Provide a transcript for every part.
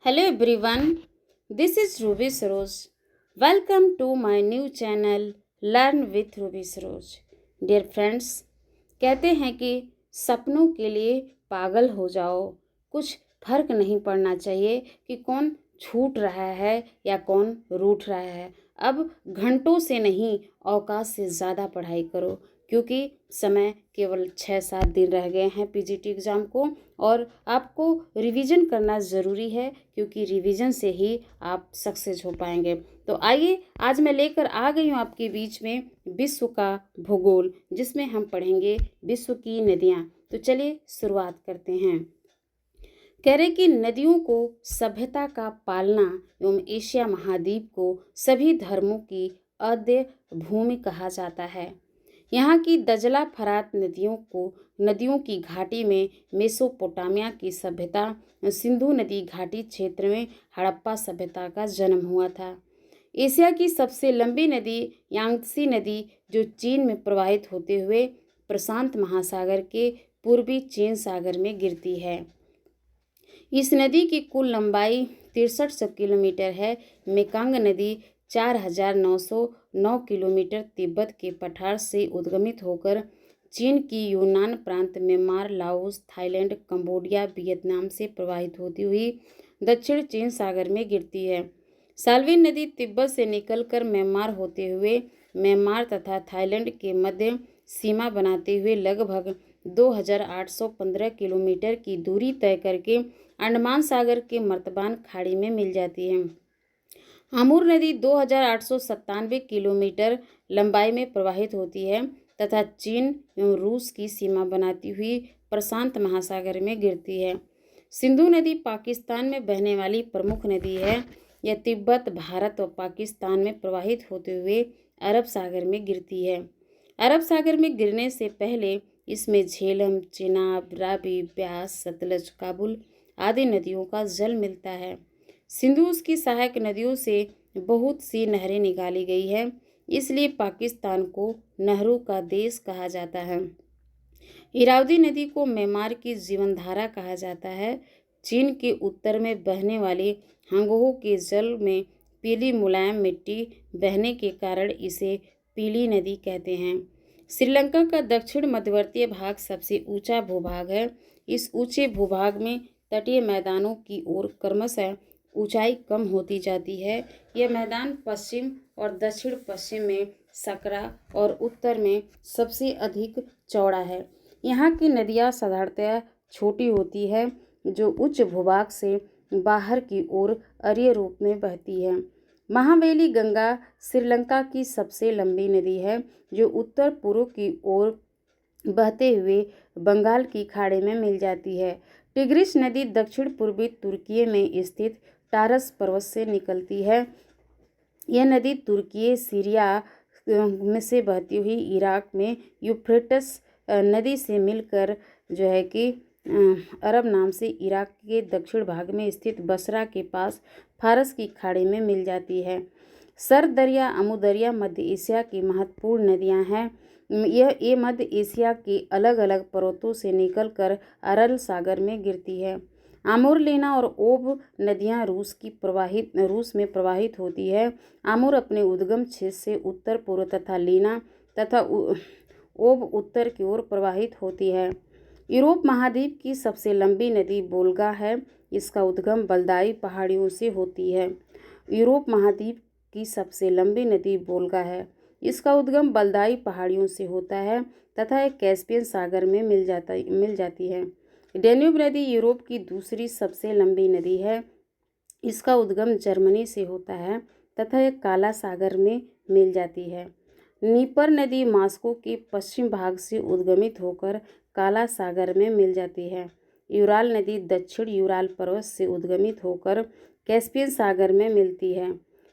Hello everyone, this is Ruby Saroj. Welcome to my new channel Learn with Ruby Saroj. Dear friends, कहते हैं कि सपनों के लिए पागल हो जाओ। कुछ फर्क नहीं पड़ना चाहिए कि कौन छूट रहा है या कौन रूठ रहा है। अब घंटों से नहीं, औकात से ज़्यादा पढ़ाई करो, क्योंकि समय केवल 6-7 दिन रह गए हैं पीजीटी एग्ज़ाम को, और आपको रिवीजन करना ज़रूरी है, क्योंकि रिवीजन से ही आप सक्सेस हो पाएंगे। तो आइए, आज मैं लेकर आ गई हूँ आपके बीच में विश्व का भूगोल, जिसमें हम पढ़ेंगे विश्व की नदियाँ। तो चलिए शुरुआत करते हैं। कह रहे कि नदियों को सभ्यता का पालना एवं एशिया महाद्वीप को सभी धर्मों की आद्य भूमि कहा जाता है। यहाँ की दजला फरात नदियों की घाटी में मेसोपोटामिया की सभ्यता, सिंधु नदी घाटी क्षेत्र में हड़प्पा सभ्यता का जन्म हुआ था। एशिया की सबसे लंबी नदी यांगत्से नदी, जो चीन में प्रवाहित होते हुए प्रशांत महासागर के पूर्वी चीन सागर में गिरती है। इस नदी की कुल लंबाई 6300 किलोमीटर है। मेकांग नदी 4909 किलोमीटर तिब्बत के पठार से उद्गमित होकर चीन की यूनान प्रांत, Myanmar, Laos, Thailand, Cambodia, Vietnam से प्रवाहित होती हुई दक्षिण चीन सागर में गिरती है। साल्विन नदी तिब्बत से निकलकर म्यांमार होते हुए म्यांमार तथा थाईलैंड के मध्य सीमा बनाते हुए लगभग 2815 किलोमीटर की दूरी तय करके अंडमान सागर के मर्तबान खाड़ी में मिल जाती है। आमूर नदी 2897 किलोमीटर लंबाई में प्रवाहित होती है तथा चीन एवं रूस की सीमा बनाती हुई प्रशांत महासागर में गिरती है। सिंधु नदी पाकिस्तान में बहने वाली प्रमुख नदी है। यह तिब्बत, भारत और पाकिस्तान में प्रवाहित होते हुए अरब सागर में गिरती है। अरब सागर में गिरने से पहले इसमें झेलम, चेनाब, रावी, ब्यास, सतलज, काबुल आदि नदियों का जल मिलता है। सिंधु उसकी सहायक नदियों से बहुत सी नहरें निकाली गई है, इसलिए पाकिस्तान को नहरों का देश कहा जाता है। इरावदी नदी को म्यांमार की जीवनधारा कहा जाता है। चीन के उत्तर में बहने वाली हांगहो के जल में पीली मुलायम मिट्टी बहने के कारण इसे पीली नदी कहते हैं। श्रीलंका का दक्षिण मध्यवर्तीय भाग सबसे ऊंचा भूभाग है। इस ऊंचे भूभाग में तटीय मैदानों की ओर क्रमशः ऊंचाई कम होती जाती है। यह मैदान पश्चिम और दक्षिण पश्चिम में सकरा और उत्तर में सबसे अधिक चौड़ा है। यहाँ की नदियाँ साधारणतः छोटी होती है, जो उच्च भूभाग से बाहर की ओर अरीय रूप में बहती है। महावेली गंगा श्रीलंका की सबसे लंबी नदी है, जो उत्तर पूर्व की ओर बहते हुए बंगाल की खाड़ी में मिल जाती है। टिग्रिस नदी दक्षिण पूर्वी तुर्की में स्थित टारस पर्वत से निकलती है। यह नदी तुर्की, सीरिया में से बहती हुई इराक में यूफ्रेटस नदी से मिलकर जो है कि अरब नाम से इराक के दक्षिण भाग में स्थित बसरा के पास फारस की खाड़ी में मिल जाती है। सर दरिया, अमू दरिया मध्य एशिया की महत्वपूर्ण नदियां हैं। ये मध्य एशिया के अलग अलग पर्वतों से निकलकर अरल सागर में गिरती है। आमूर, लेना और ओब नदियां रूस में प्रवाहित होती है। आमूर अपने उद्गम क्षेत्र से उत्तर पूर्व तथा लेना तथा ओब उत्तर की ओर प्रवाहित होती है। यूरोप महाद्वीप की सबसे लंबी नदी वोल्गा है। इसका उद्गम बल्दाई पहाड़ियों से होती है। यूरोप महाद्वीप की सबसे लंबी नदी वोल्गा है। इसका उद्गम बल्दाई पहाड़ियों से होता है तथा एक कैस्पियन सागर में मिल जाती है। डेन्यूब नदी यूरोप की दूसरी सबसे लंबी नदी है। इसका उद्गम जर्मनी से होता है तथा एक काला सागर में मिल जाती है। नीपर नदी मॉस्को के पश्चिम भाग से उद्गमित होकर काला सागर में मिल जाती है। यूराल नदी दक्षिण यूराल पर्वत से उद्गमित होकर कैस्पियन सागर में मिलती है।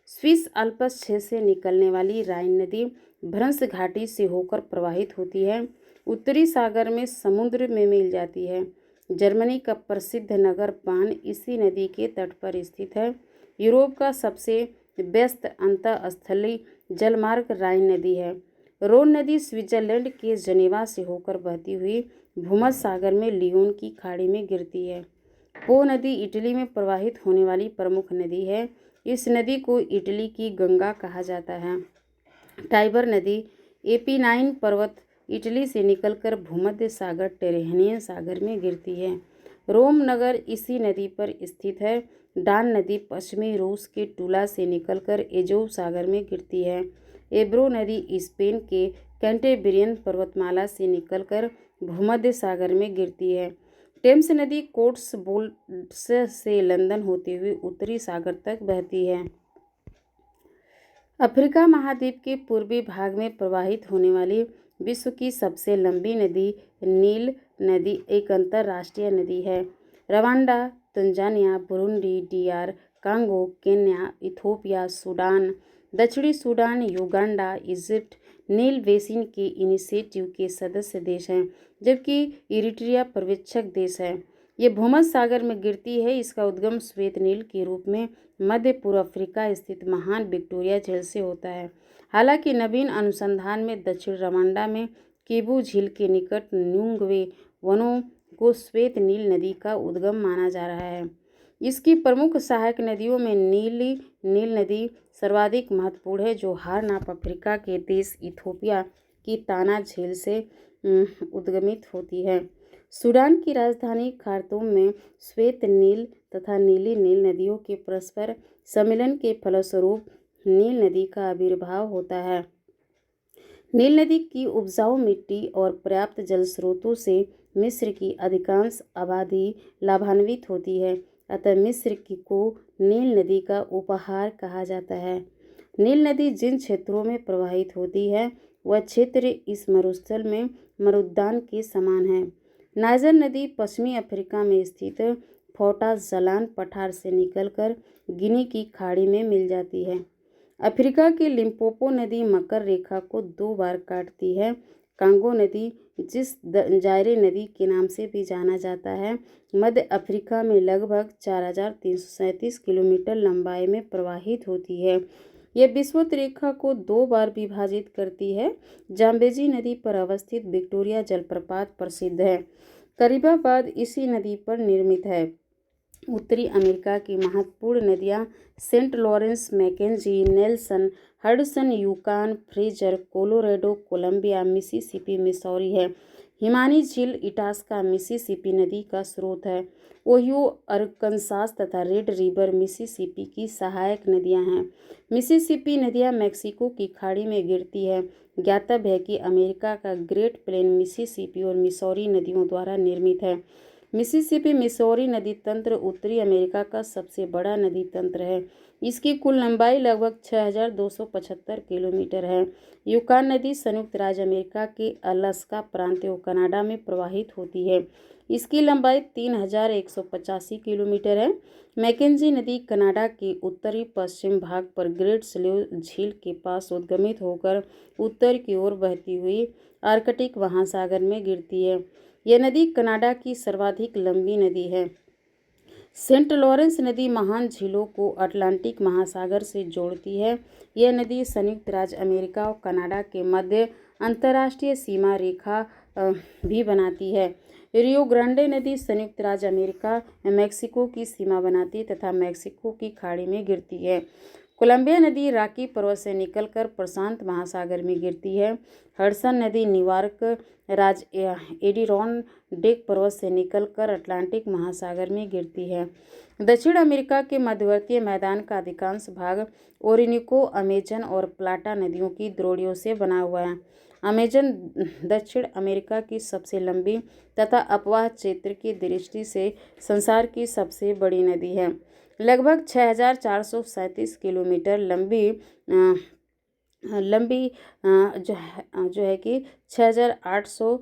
स्विस अल्प्स क्षेत्र से निकलने वाली राइन नदी भ्रंश घाटी से होकर प्रवाहित होती है। उत्तरी सागर में समुद्र में मिल जाती है। जर्मनी का प्रसिद्ध नगर बान इसी नदी के तट पर स्थित है। यूरोप का सबसे व्यस्त अंतःस्थलीय जलमार्ग राइन नदी है। रोन नदी स्विट्जरलैंड के जनेवा से होकर बहती हुई भूमध्य सागर में लियोन की खाड़ी में गिरती है। पो नदी इटली में प्रवाहित होने वाली प्रमुख नदी है। इस नदी को इटली की गंगा कहा जाता है। टाइबर नदी एपिनाइन पर्वत इटली से निकलकर भूमध्य सागर टेरेनियन सागर में गिरती है। रोम नगर इसी नदी पर स्थित है। डान नदी पश्चिमी रूस के टूला से निकलकर एजोव सागर में गिरती है। एब्रो नदी स्पेन के कैंटेब्रियन पर्वतमाला से निकलकर भूमध्य सागर में गिरती है। टेम्स नदी कोट्सवोल्ड्स से लंदन होते हुए उत्तरी सागर तक बहती है। अफ्रीका महाद्वीप के पूर्वी भाग में प्रवाहित होने वाली विश्व की सबसे लंबी नदी नील नदी एक अंतर्राष्ट्रीय नदी है। Rwanda, Tanzania, Burundi, DR Congo, Kenya, Ethiopia, Sudan, दक्षिणी सूडान, युगांडा, इजिप्ट नील बेसिन के इनिशिएटिव के सदस्य देश हैं, जबकि इरिट्रिया पर्यवेक्षक देश है। ये भूमध्य सागर में गिरती है। इसका उद्गम श्वेत नील के रूप में मध्य पूर्व अफ्रीका स्थित महान विक्टोरिया झील से होता है। हालांकि नवीन अनुसंधान में दक्षिण रवांडा में किबू झील के निकट न्यूंगवे वनों को श्वेत नील नदी का उद्गम माना जा रहा है। इसकी प्रमुख सहायक नदियों में नील नदी सर्वाधिक महत्वपूर्ण है, जो हारनाप अफ्रीका के देश इथोपिया की ताना झील से उद्गमित होती है। सूडान की राजधानी खार्तूम में श्वेत नील तथा नीली नील नदियों के परस्पर सम्मिलन के फलस्वरूप नील नदी का आविर्भाव होता है। नील नदी की उपजाऊ मिट्टी और पर्याप्त जल स्रोतों से मिस्र की अधिकांश आबादी लाभान्वित होती है, अतः मिस्र को नील नदी का उपहार कहा जाता है। नील नदी जिन क्षेत्रों में प्रवाहित होती है वह क्षेत्र इस मरुस्थल में मरुद्यान के समान है। नाइजर नदी पश्चिमी अफ्रीका में स्थित फोटा जलान पठार से निकलकर गिनी की खाड़ी में मिल जाती है। अफ्रीका की लिम्पोपो नदी मकर रेखा को 2 बार काटती है। कांगो नदी, जिस जायरे नदी के नाम से भी जाना जाता है, मध्य अफ्रीका में लगभग 4337 किलोमीटर लंबाई में प्रवाहित होती है। यह विषुवत रेखा को 2 बार विभाजित करती है। जाम्बेजी नदी पर अवस्थित विक्टोरिया जलप्रपात प्रसिद्ध है। करीबाबाद इसी नदी पर निर्मित है। उत्तरी अमेरिका की महत्वपूर्ण नदियां Saint Lawrence, Mackenzie, Nelson, Hudson, Yukon, Fraser, Colorado, Columbia, Mississippi, Missouri है। हिमानी झील इटास्का मिसिसिपी नदी का स्रोत है। ओहियो, अरकनसास तथा रेड रिवर मिसिसिपी की सहायक नदियां हैं। मिसिसिपी नदियां मैक्सिको की खाड़ी में गिरती है। ज्ञातव्य है कि अमेरिका का ग्रेट प्लेन मिसिसिपी और मिसौरी नदियों द्वारा निर्मित है। मिसिसिपी मिसौरी नदी तंत्र उत्तरी अमेरिका का सबसे बड़ा नदी तंत्र है। इसकी कुल लंबाई लगभग 6275 किलोमीटर है। यूकान नदी संयुक्त राज्य अमेरिका के अलास्का प्रांत और कनाडा में प्रवाहित होती है। इसकी लंबाई 3185 किलोमीटर है। मैकेंजी नदी कनाडा के उत्तरी पश्चिम भाग पर ग्रेट स्लेव झील के पास उद्गमित होकर उत्तर की ओर बहती हुई आर्कटिक महासागर में गिरती है। यह नदी कनाडा की सर्वाधिक लंबी नदी है। सेंट लॉरेंस नदी महान झीलों को अटलांटिक महासागर से जोड़ती है। यह नदी संयुक्त राज्य अमेरिका और कनाडा के मध्य अंतर्राष्ट्रीय सीमा रेखा भी बनाती है। रियो ग्रांडे नदी संयुक्त राज्य अमेरिका मैक्सिको की सीमा बनाती है तथा मैक्सिको की खाड़ी में गिरती है। कोलंबिया नदी रॉकी पर्वत से निकलकर प्रशांत महासागर में गिरती है। हडसन नदी न्यूयॉर्क राज्य एडिरोनडेक पर्वत से निकलकर अटलांटिक महासागर में गिरती है। दक्षिण अमेरिका के मध्यवर्तीय मैदान का अधिकांश भाग ओरिनिको, अमेजन और प्लाटा नदियों की द्रोणियों से बना हुआ है। अमेजन दक्षिण अमेरिका की सबसे लंबी तथा अपवाह क्षेत्र की दृष्टि से संसार की सबसे बड़ी नदी है। लगभग 6437 किलोमीटर लंबी जो है कि 6800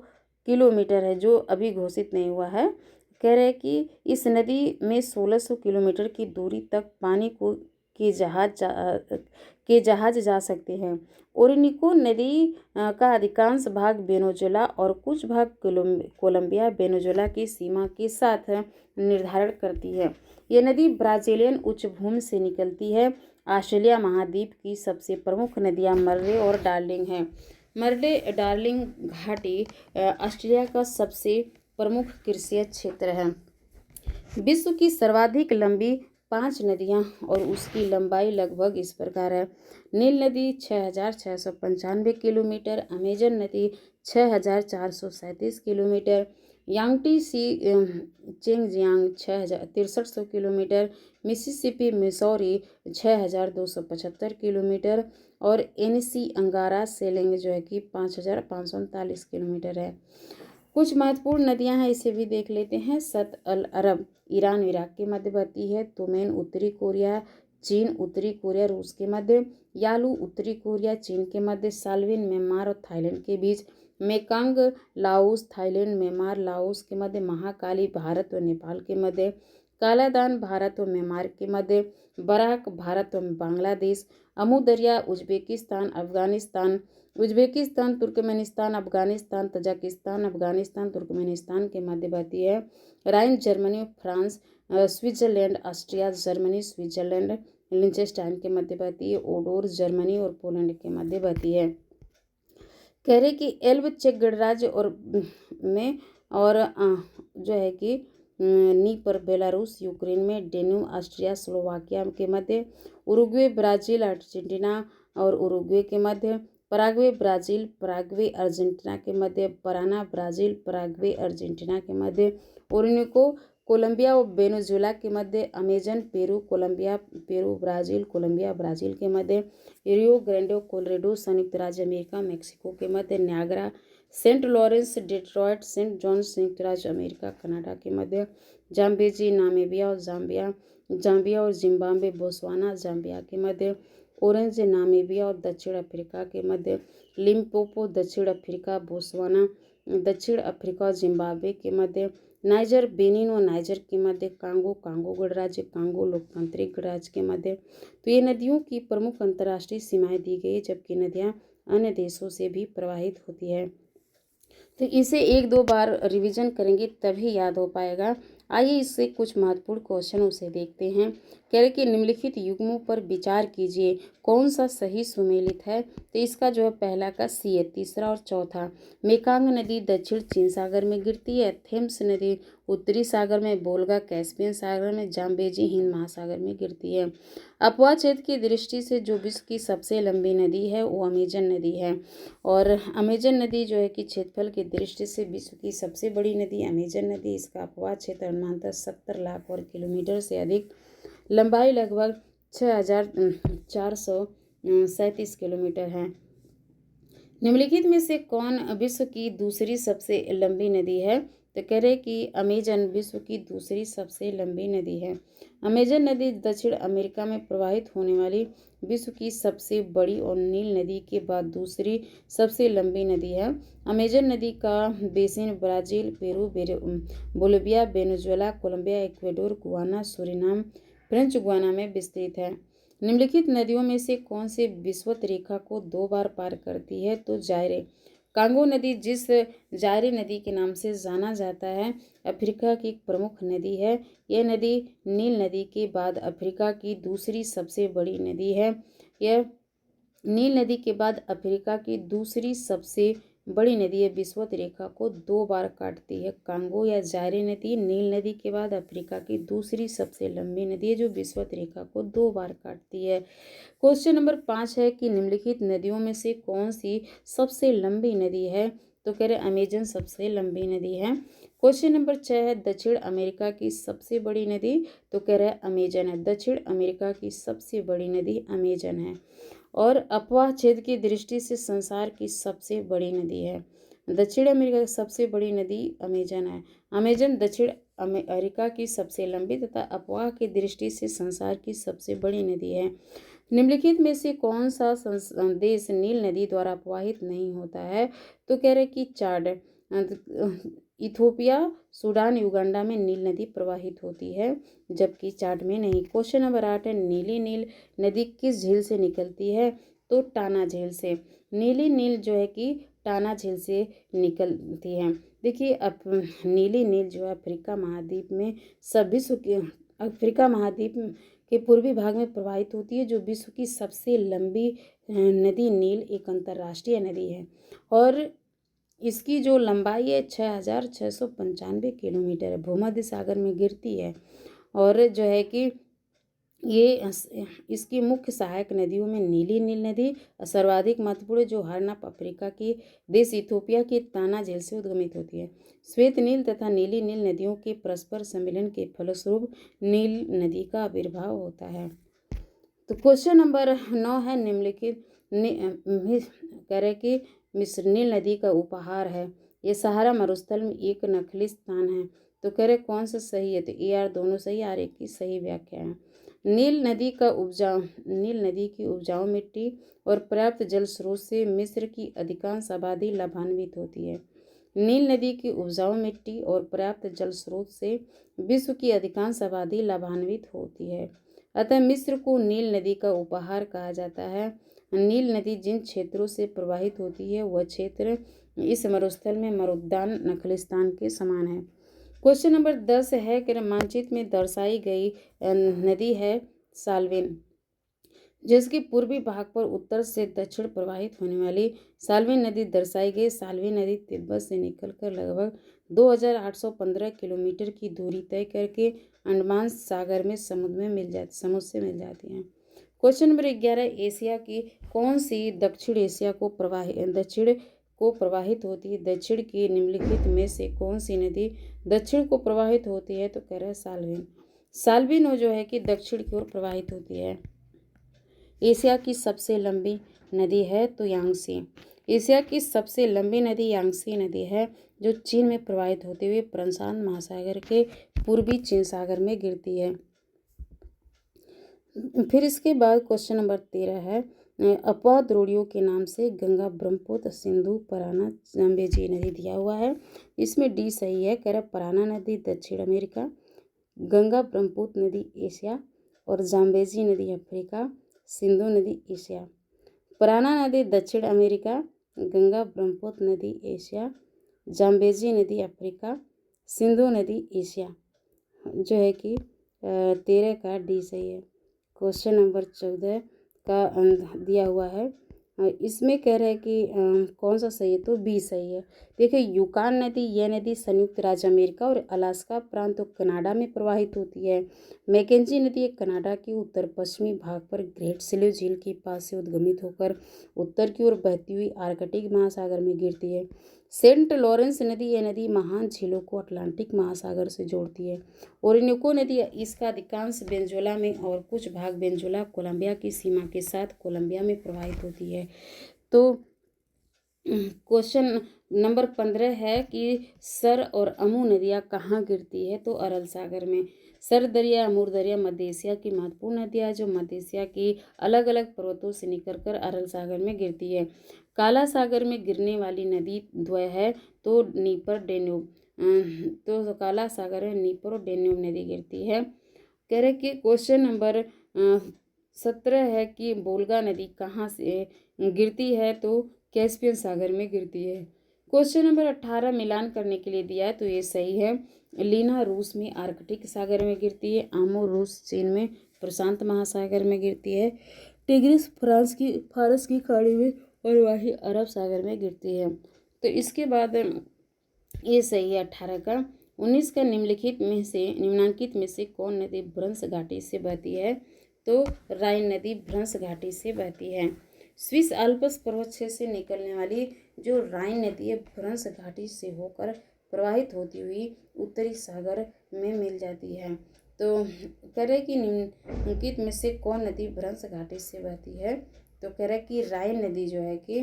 किलोमीटर है, जो अभी घोषित नहीं हुआ है। कह रहे हैं कि इस नदी में 1600 किलोमीटर की दूरी तक पानी को के जहाज जा सकते हैं। ओरिनिको नदी का अधिकांश भाग वेनेजुएला और कुछ भाग कोलंबिया वेनेजुएला की सीमा के साथ निर्धारण करती है। यह नदी ब्राजीलियन उच्चभूमि से निकलती है। ऑस्ट्रेलिया महाद्वीप की सबसे प्रमुख नदियां मर्रे और डार्लिंग हैं। मर्रे डार्लिंग घाटी ऑस्ट्रेलिया का सबसे प्रमुख कृषि क्षेत्र है। विश्व की सर्वाधिक लंबी 5 नदियाँ और उसकी लंबाई लगभग इस प्रकार है। नील नदी 6,695 किलोमीटर, अमेजन नदी 6,437 किलोमीटर, यांगटी सी चेंगजियांग 6,6300 किलोमीटर, मिसिसिपी मिसौरी 6,275 किलोमीटर और एनसी अंगारा सेलिंग जो है कि 5,539 किलोमीटर है। कुछ महत्वपूर्ण नदियां हैं, इसे भी देख लेते हैं। सत अल अरब ईरान इराक के मध्य बहती है। तुमेन उत्तरी कोरिया चीन उत्तरी कोरिया रूस के मध्य, यालू उत्तरी कोरिया चीन के मध्य, साल्विन म्यांमार और थाईलैंड के बीच, Mekong Laos Thailand Myanmar Laos के मध्य, महाकाली भारत और नेपाल के मध्य, कालादान भारत और म्यांमार के मध्य, बराक भारत और Bangladesh, Amu Darya Uzbekistan Turkmenistan Afghanistan Tajikistan Afghanistan Turkmenistan के मध्य बहती है। Rhine Germany France Switzerland Austria Germany Switzerland Liechtenstein के मध्य बहती है। ओडोर जर्मनी और पोलैंड के मध्य बहती है। कह रहे कि एल्ब चेक गणराज्य में और जो है कि नीपर बेलारूस यूक्रेन में, डेन्यूब ऑस्ट्रिया स्लोवाकिया के मध्य, उरुग्वे ब्राज़ील अर्जेंटीना और उरुग्वे के मध्य, पराग्वे ब्राज़ील पराग्वे अर्जेंटीना के मध्य, पराना ब्राज़ील पराग्वे अर्जेंटीना के मध्य, ओरिनिको कोलंबिया और वेनेजुएला के मध्य, Amazon Peru Colombia Peru Brazil Colombia Brazil के मध्य, रियो ग्रांडे कोलोराडो संयुक्त राज्य अमेरिका मेक्सिको के मध्य, Niagara Saint Lawrence Detroit Saint Johns संयुक्त राज्य अमेरिका कनाडा के मध्य, जाम्बेजी नामीबिया और जाम्बिया और जिम्बाब्वे बोत्सवाना जाम्बिया के मध्य, ऑरेंज नामीबिया और दक्षिण अफ्रीका के मध्य, लिम्पोपो दक्षिण अफ्रीका बोत्सवाना दक्षिण अफ्रीका और जिम्बाब्वे के मध्य, नाइजर बेनिन और नाइजर के मध्य, कांगो गणराज्य कांगो लोकतांत्रिक गणराज्य के मध्य। तो ये नदियों की प्रमुख अंतर्राष्ट्रीय सीमाएं दी गई, जबकि नदियां अन्य देशों से भी प्रवाहित होती है। तो इसे 1-2 बार रिवीजन करेंगे तभी याद हो पाएगा। आइए इससे कुछ महत्वपूर्ण क्वेश्चन उसे देखते हैं। कह रहे कि निम्नलिखित युग्मों पर विचार कीजिए, कौन सा सही सुमेलित है। तो इसका जो है पहला का सी है, तीसरा और चौथा। मेकांग नदी दक्षिण चीन सागर में गिरती है, थेम्स नदी उत्तरी सागर में, वोल्गा कैस्पियन सागर में, जाम्बेजी हिंद महासागर में गिरती है। अपवाह क्षेत्र की दृष्टि से जो विश्व की सबसे लंबी नदी है वो अमेजन नदी है, और अमेजन नदी जो है कि क्षेत्रफल की दृष्टि से विश्व की सबसे बड़ी नदी अमेजन नदी। इसका अपवाह क्षेत्र अनुमानतः 70 लाख वर्ग किलोमीटर से अधिक, लंबाई लगभग 6,437 किलोमीटर है। निम्नलिखित में से कौन विश्व की दूसरी सबसे लंबी नदी है। तो कह रहे कि अमेजन विश्व की दूसरी सबसे लंबी नदी है। अमेजन नदी दक्षिण अमेरिका में प्रवाहित होने वाली विश्व की सबसे बड़ी और नील नदी के बाद दूसरी सबसे लंबी नदी है। अमेजन नदी का basin Brazil Peru Bolivia Venezuela Colombia Ecuador Guyana Suriname French Guiana में विस्तृत है। निम्नलिखित नदियों में से कौन से विषुवत रेखा को 2 बार पार करती है। तो जायरे कांगो नदी, जिस जायरे नदी के नाम से जाना जाता है, अफ्रीका की एक प्रमुख नदी है। यह नदी नील नदी के बाद अफ्रीका की दूसरी सबसे बड़ी नदी है। यह नील नदी के बाद अफ्रीका की दूसरी सबसे बड़ी नदी है। विषुवत रेखा को 2 बार काटती है। कांगो या जायरे नदी नील नदी के बाद अफ्रीका की दूसरी सबसे लंबी नदी है, जो विषुवत रेखा को 2 बार काटती है। क्वेश्चन नंबर 5 है कि निम्नलिखित नदियों में से कौन सी सबसे लंबी नदी है। तो कह रहे अमेजन सबसे लंबी नदी है। क्वेश्चन नंबर 6 है दक्षिण अमेरिका की सबसे बड़ी नदी। तो कह रहे अमेजन है। दक्षिण अमेरिका की सबसे बड़ी नदी अमेजन है। और अपवाह क्षेत्र की दृष्टि से संसार की सबसे बड़ी नदी है। दक्षिण अमेरिका की सबसे बड़ी नदी अमेजन है। अमेजन दक्षिण अमेरिका की सबसे लंबी तथा अपवाह की दृष्टि से संसार की सबसे बड़ी नदी है। निम्नलिखित में से कौन सा देश नील नदी द्वारा प्रवाहित नहीं होता है। तो कह रहे कि चाड इथोपिया सूडान युगांडा में नील नदी प्रवाहित होती है, जबकि चाड में नहीं। क्वेश्चन नंबर 8 है नीली नील नदी किस झील से निकलती है। तो टाना झील से। नीली नील जो है कि टाना झील से निकलती है। देखिए अब नीली नील जो है अफ्रीका महाद्वीप में अफ्रीका महाद्वीप के पूर्वी भाग में प्रवाहित होती है, जो विश्व की सबसे लंबी नदी नील एक अंतर्राष्ट्रीय नदी है। और इसकी जो लंबाई है 6,695 किलोमीटर है, भूमध्य सागर में गिरती है। और जो है कि इसकी मुख्य सहायक नदियों में नीली नील नदी सर्वाधिक महत्वपूर्ण, जो हॉर्न अफ्रीका के देश इथियोपिया के ताना झील से उद्गमित होती है। श्वेत नील तथा नीली नील नदियों के परस्पर सम्मिलन के फलस्वरूप नील नदी का आविर्भाव होता है। तो क्वेश्चन नंबर 9 है निम्नलिखित कह रहे कि मिस्र नील नदी का उपहार है। ये सहारा मरुस्थल में एक नखली स्थान है। तो कह रहे कौन सा सही है, तो ए आर दोनों सही, आर एक की सही व्याख्या है। नील नदी की उपजाऊ मिट्टी और पर्याप्त जल स्रोत से मिस्र की अधिकांश आबादी लाभान्वित होती है। नील नदी की उपजाऊ मिट्टी और पर्याप्त जल स्रोत से विश्व की अधिकांश आबादी लाभान्वित होती है। अतः मिस्र को नील नदी का उपहार कहा जाता है। नील नदी जिन क्षेत्रों से प्रवाहित होती है वह क्षेत्र इस मरुस्थल में मरुद्यान नखलिस्तान के समान है। क्वेश्चन नंबर 10 है कि मानचित्र में दर्शाई गई नदी है साल्वेन, जिसके पूर्वी भाग पर उत्तर से दक्षिण प्रवाहित होने वाली साल्वेन नदी दर्शाई गई। साल्वेन नदी तिब्बत से निकलकर लगभग 2,815 किलोमीटर की दूरी तय करके अंडमान सागर में समुद्र से मिल जाती है। क्वेश्चन नंबर 11, एशिया की कौन सी दक्षिण को प्रवाहित होती है। दक्षिण की निम्नलिखित में से कौन सी नदी दक्षिण को प्रवाहित होती है, तो कह रहा है साल्वेन। साल्वेन जो है कि दक्षिण की ओर प्रवाहित होती है। एशिया की सबसे लंबी नदी है तो यांगसी। एशिया की सबसे लंबी नदी यांगसी नदी है, जो चीन में प्रवाहित होते हुए प्रशांत महासागर के पूर्वी चीन सागर में गिरती है। फिर इसके बाद क्वेश्चन नंबर 13 है अपद्रोणियों के नाम से गंगा, ब्रह्मपुत्र, सिंधु, पराना, जाम्बेजी नदी दिया हुआ है। इसमें डी सही है। कह रहा पराना नदी दक्षिण अमेरिका, गंगा ब्रह्मपुत्र नदी एशिया और जाम्बेजी नदी अफ्रीका, सिंधु नदी एशिया। पराना नदी दक्षिण अमेरिका, गंगा ब्रह्मपुत्र नदी एशिया, जाम्बेजी नदी अफ्रीका, सिंधु नदी एशिया, जो है कि 13 का डी सही है। क्वेश्चन नंबर 14 का दिया हुआ है, इसमें कह रहे हैं कि कौन सा सही है, तो बी सही है। देखिए यूकान नदी, यह नदी संयुक्त राज्य अमेरिका और अलास्का प्रांत और कनाडा में प्रवाहित होती है। मैकेंजी नदी एक कनाडा के उत्तर पश्चिमी भाग पर ग्रेट स्लेव झील के पास से उद्गमित होकर उत्तर की ओर बहती हुई आर्कटिक महासागर में गिरती है। सेंट लॉरेंस नदी, यह नदी महान झीलों को अटलांटिक महासागर से जोड़ती है। ओरिनोको नदी इसका अधिकांश वेनेजुएला में और कुछ भाग वेनेजुएला कोलंबिया की सीमा के साथ कोलंबिया में प्रवाहित होती है। तो क्वेश्चन नंबर 15 है कि सर और अमू नदियाँ कहाँ गिरती है, तो अरल सागर में। सर दरिया, अमूर दरिया मध्य एशिया की महत्वपूर्ण नदियाँ जो मध्य एशिया की अलग अलग पर्वतों से निकलकर अरल सागर में गिरती है। काला सागर में गिरने वाली नदी द्वय है तो नीपर डेन्यूब, तो काला सागर में नीपर और डेन्यूब नदी गिरती है। कह रहे कि क्वेश्चन नंबर 17 है कि वोल्गा नदी कहाँ से गिरती है, तो कैस्पियन सागर में गिरती है। क्वेश्चन नंबर 18 मिलान करने के लिए दिया है तो ये सही है। लीना रूस में आर्कटिक सागर में गिरती है, आमो रूस चीन में प्रशांत महासागर में गिरती है, टिग्रिस फारस की खाड़ी में और वाही अरब सागर में गिरती है। तो इसके बाद ये सही है 18 का। 19 का निम्नांकित में से कौन नदी भ्रंश घाटी से बहती है, तो राइन नदी भ्रंश घाटी से बहती है। स्विस आल्प्स पर्वत क्षेत्र से निकलने वाली जो राइन नदी है भ्रंश घाटी से होकर प्रवाहित होती हुई उत्तरी सागर में मिल जाती है। तो कह रहे कि निम्नलिखित में से कौन नदी भ्रंश घाटी से बहती है, तो कह रहे कि राइन नदी जो है कि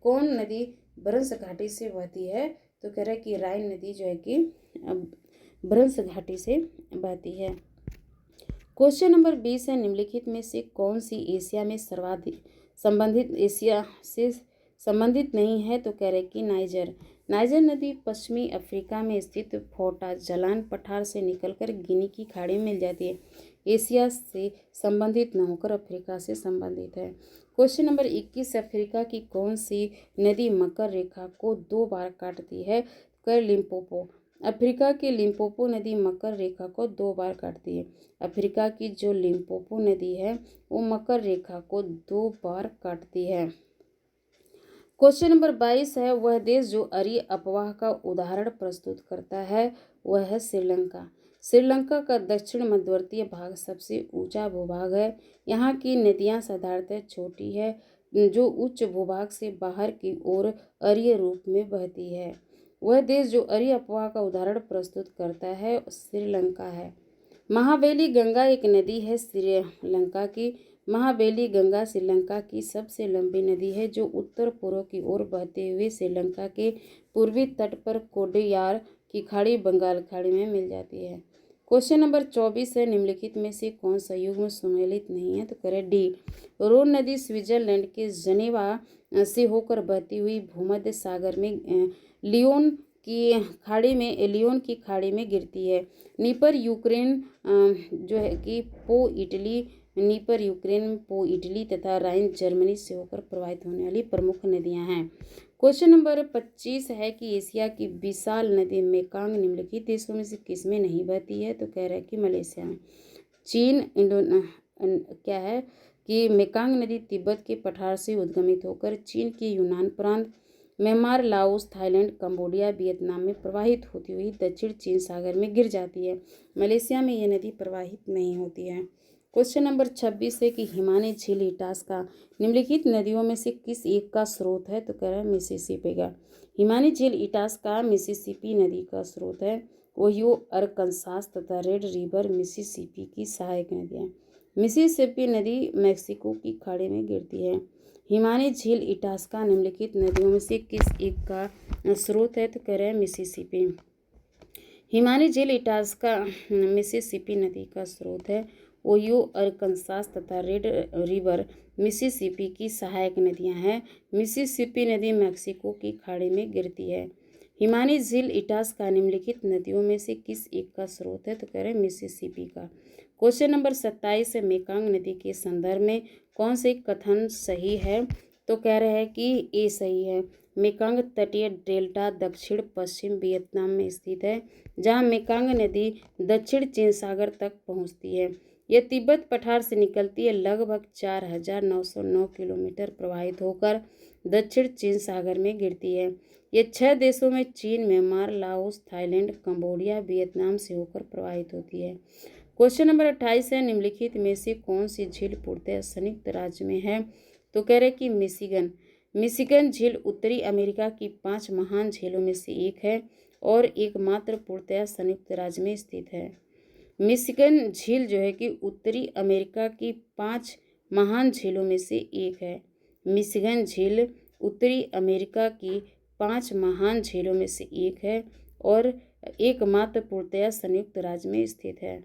कौन नदी भ्रंश घाटी से बहती है, तो कह रहे कि राइन नदी जो है कि भ्रंश घाटी से बहती है। क्वेश्चन नंबर 20 है निम्नलिखित में से कौन सी एशिया में संबंधित नहीं है, तो कह रहे कि नाइजर नदी पश्चिमी अफ्रीका में स्थित फोटा जलान पठार से निकलकर गिनी की खाड़ी में मिल जाती है। एशिया से संबंधित न होकर अफ्रीका से संबंधित है। क्वेश्चन नंबर 21, अफ्रीका की कौन सी नदी मकर रेखा को 2 बार काटती है, कर लिम्पोपो। अफ्रीका की लिम्पोपो नदी मकर रेखा को 2 बार काटती है। अफ्रीका की जो लिम्पोपो नदी है वो मकर रेखा को 2 बार काटती है। क्वेश्चन नंबर 22 है, वह देश जो अरि अफवाह का उदाहरण प्रस्तुत करता है वह है श्रीलंका। श्रीलंका का दक्षिण मध्यवर्तीय भाग सबसे ऊंचा भूभाग है। यहाँ की नदियाँ साधारणतः छोटी है जो उच्च भूभाग से बाहर की ओर अरीय रूप में बहती है। वह देश जो अरि अफवाह का उदाहरण प्रस्तुत करता है श्रीलंका है। महावेली गंगा एक नदी है श्रीलंका की। महावेली गंगा श्रीलंका की सबसे लंबी नदी है जो उत्तर पूर्व की ओर बहते हुए श्रीलंका के पूर्वी तट पर कोडैयार की खाड़ी बंगाल खाड़ी में मिल जाती है। क्वेश्चन नंबर 24 है, निम्नलिखित में से कौन सा युग्म सम्मिलित नहीं है? तो करें डी। रोन नदी स्विट्जरलैंड के जनेवा से होकर बहती हुई भूमध्य सागर में लियोन की खाड़ी में गिरती है। नीपर यूक्रेन जो है कि नीपर यूक्रेन, पो इटली तथा राइन जर्मनी से होकर प्रवाहित होने वाली प्रमुख नदियां हैं। क्वेश्चन नंबर 25 है कि एशिया की विशाल नदी मेकांग निम्नलिखित देशों में से किस में नहीं बहती है? तो कह रहा है कि मलेशिया में। चीन, क्या है कि मेकांग नदी तिब्बत के पठार से उद्गमित होकर चीन के यूनान प्रांत, Myanmar, Laos, Thailand, Cambodia, Vietnam में प्रवाहित होती हुई दक्षिण चीन सागर में गिर जाती है। मलेशिया में यह नदी प्रवाहित नहीं होती है। क्वेश्चन नंबर 26 है कि हिमानी झील इटास्का निम्नलिखित नदियों में से किस एक का स्रोत है? तो कह रहा है मिसिसिपी का। हिमानी झील इटास्का मिसिसिपी नदी का स्रोत है। ओहियो, अरकनसास तथा रेड रिवर मिसिसिपी की सहायक नदियाँ। मिसिसिपी नदी मैक्सिको की खाड़ी में गिरती है। हिमानी झील इटास्का निम्नलिखित नदियों में से किस एक का स्रोत है? तो कह रहे हैं मिसिसिपी। हिमानी झील इटास्का मिसिसिपी नदी का स्रोत है। ओहियो, अरकनसास तथा रेड रिवर मिसिसिपी की सहायक नदियां हैं। मिसिसिपी नदी मैक्सिको की खाड़ी में गिरती है। हिमानी झील इटास्का निम्नलिखित नदियों में से किस एक का स्रोत है? तो कह रहे हैं मिसिसिपी का। क्वेश्चन नंबर 27 है, मेकांग नदी के संदर्भ में कौन से कथन सही है? तो कह रहे हैं कि ए सही है। मेकांग तटीय डेल्टा दक्षिण पश्चिम वियतनाम में स्थित है, जहां मेकांग नदी दक्षिण चीन सागर तक पहुंचती है। यह तिब्बत पठार से निकलती है, लगभग 4909 किलोमीटर प्रवाहित होकर दक्षिण चीन सागर में गिरती है। ये 6 देशों में चीन, Myanmar, Laos, Thailand, Cambodia, Vietnam से होकर प्रवाहित होती है। क्वेश्चन नंबर 28 है, निम्नलिखित में से कौन सी झील पूर्णतः संयुक्त राज्य में है? तो कह रहे कि मिशिगन झील उत्तरी अमेरिका की 5 महान झीलों में से एक है और एकमात्र पूर्णतः संयुक्त राज्य में स्थित है। मिशिगन झील जो है कि उत्तरी अमेरिका की 5 महान झीलों में से एक है। मिशिगन झील उत्तरी अमेरिका की 5 महान झीलों में से एक है और एकमात्र पूर्णतः संयुक्त राज्य में स्थित है।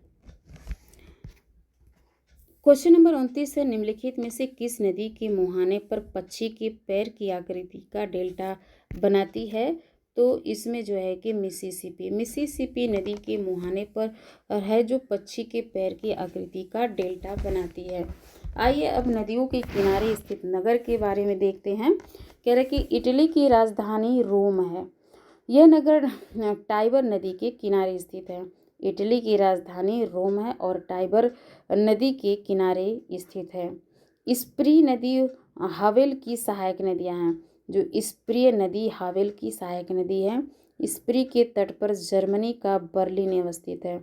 क्वेश्चन नंबर 29 है, निम्नलिखित में से किस नदी के मुहाने पर पक्षी के पैर की आकृति का डेल्टा बनाती है? तो इसमें जो है कि मिसिसिपी नदी के मुहाने पर है जो पक्षी के पैर की आकृति का डेल्टा बनाती है। आइए अब नदियों के किनारे स्थित नगर के बारे में देखते हैं। कह रहे कि इटली की राजधानी रोम है। यह नगर टाइबर नदी के किनारे स्थित है। इटली की राजधानी रोम है और टाइबर नदी के किनारे स्थित है। स्प्री नदी हावेल की सहायक नदियां हैं। जो स्प्री नदी हावेल की सहायक नदी है। स्प्री के तट पर जर्मनी का बर्लिन अवस्थित है।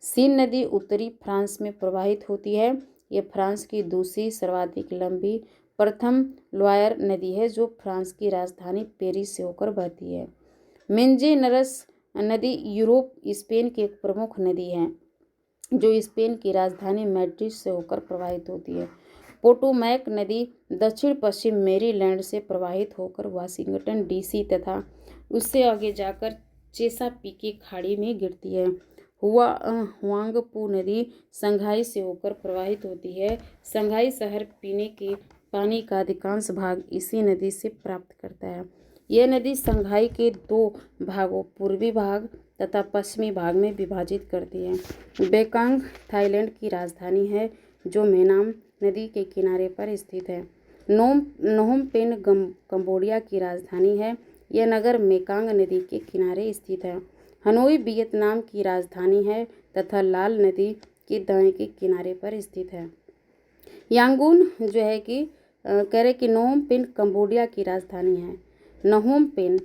सीन नदी उत्तरी फ्रांस में प्रवाहित होती है। यह फ्रांस की दूसरी सर्वाधिक लंबी प्रथम लॉयर नदी है जो फ्रांस की राजधानी पेरिस से होकर बहती है। मेंजेनरस नदी यूरोप स्पेन की एक प्रमुख नदी है जो स्पेन की राजधानी मैड्रिड से होकर प्रवाहित होती है। पोटोमैक नदी दक्षिण पश्चिम मैरीलैंड से प्रवाहित होकर वाशिंगटन डीसी तथा उससे आगे जाकर चेसापीके खाड़ी में गिरती है। हुआंगपू नदी संघाई से होकर प्रवाहित होती है। संघाई शहर पीने के पानी का अधिकांश भाग इसी नदी से प्राप्त करता है। यह नदी संघाई के 2 भागों पूर्वी भाग तथा पश्चिमी भाग में विभाजित करती है। बेकांग थाईलैंड की राजधानी है जो मेनाम नदी के किनारे पर स्थित है। नोम पेन कंबोडिया की राजधानी है। यह नगर मेकांग नदी के किनारे स्थित है। हनोई वियतनाम की राजधानी है तथा लाल नदी के दाएं के किनारे पर स्थित है। यांगून जो है कि कह रहे कि नोम पेन कंबोडिया की राजधानी है। नहोम पेन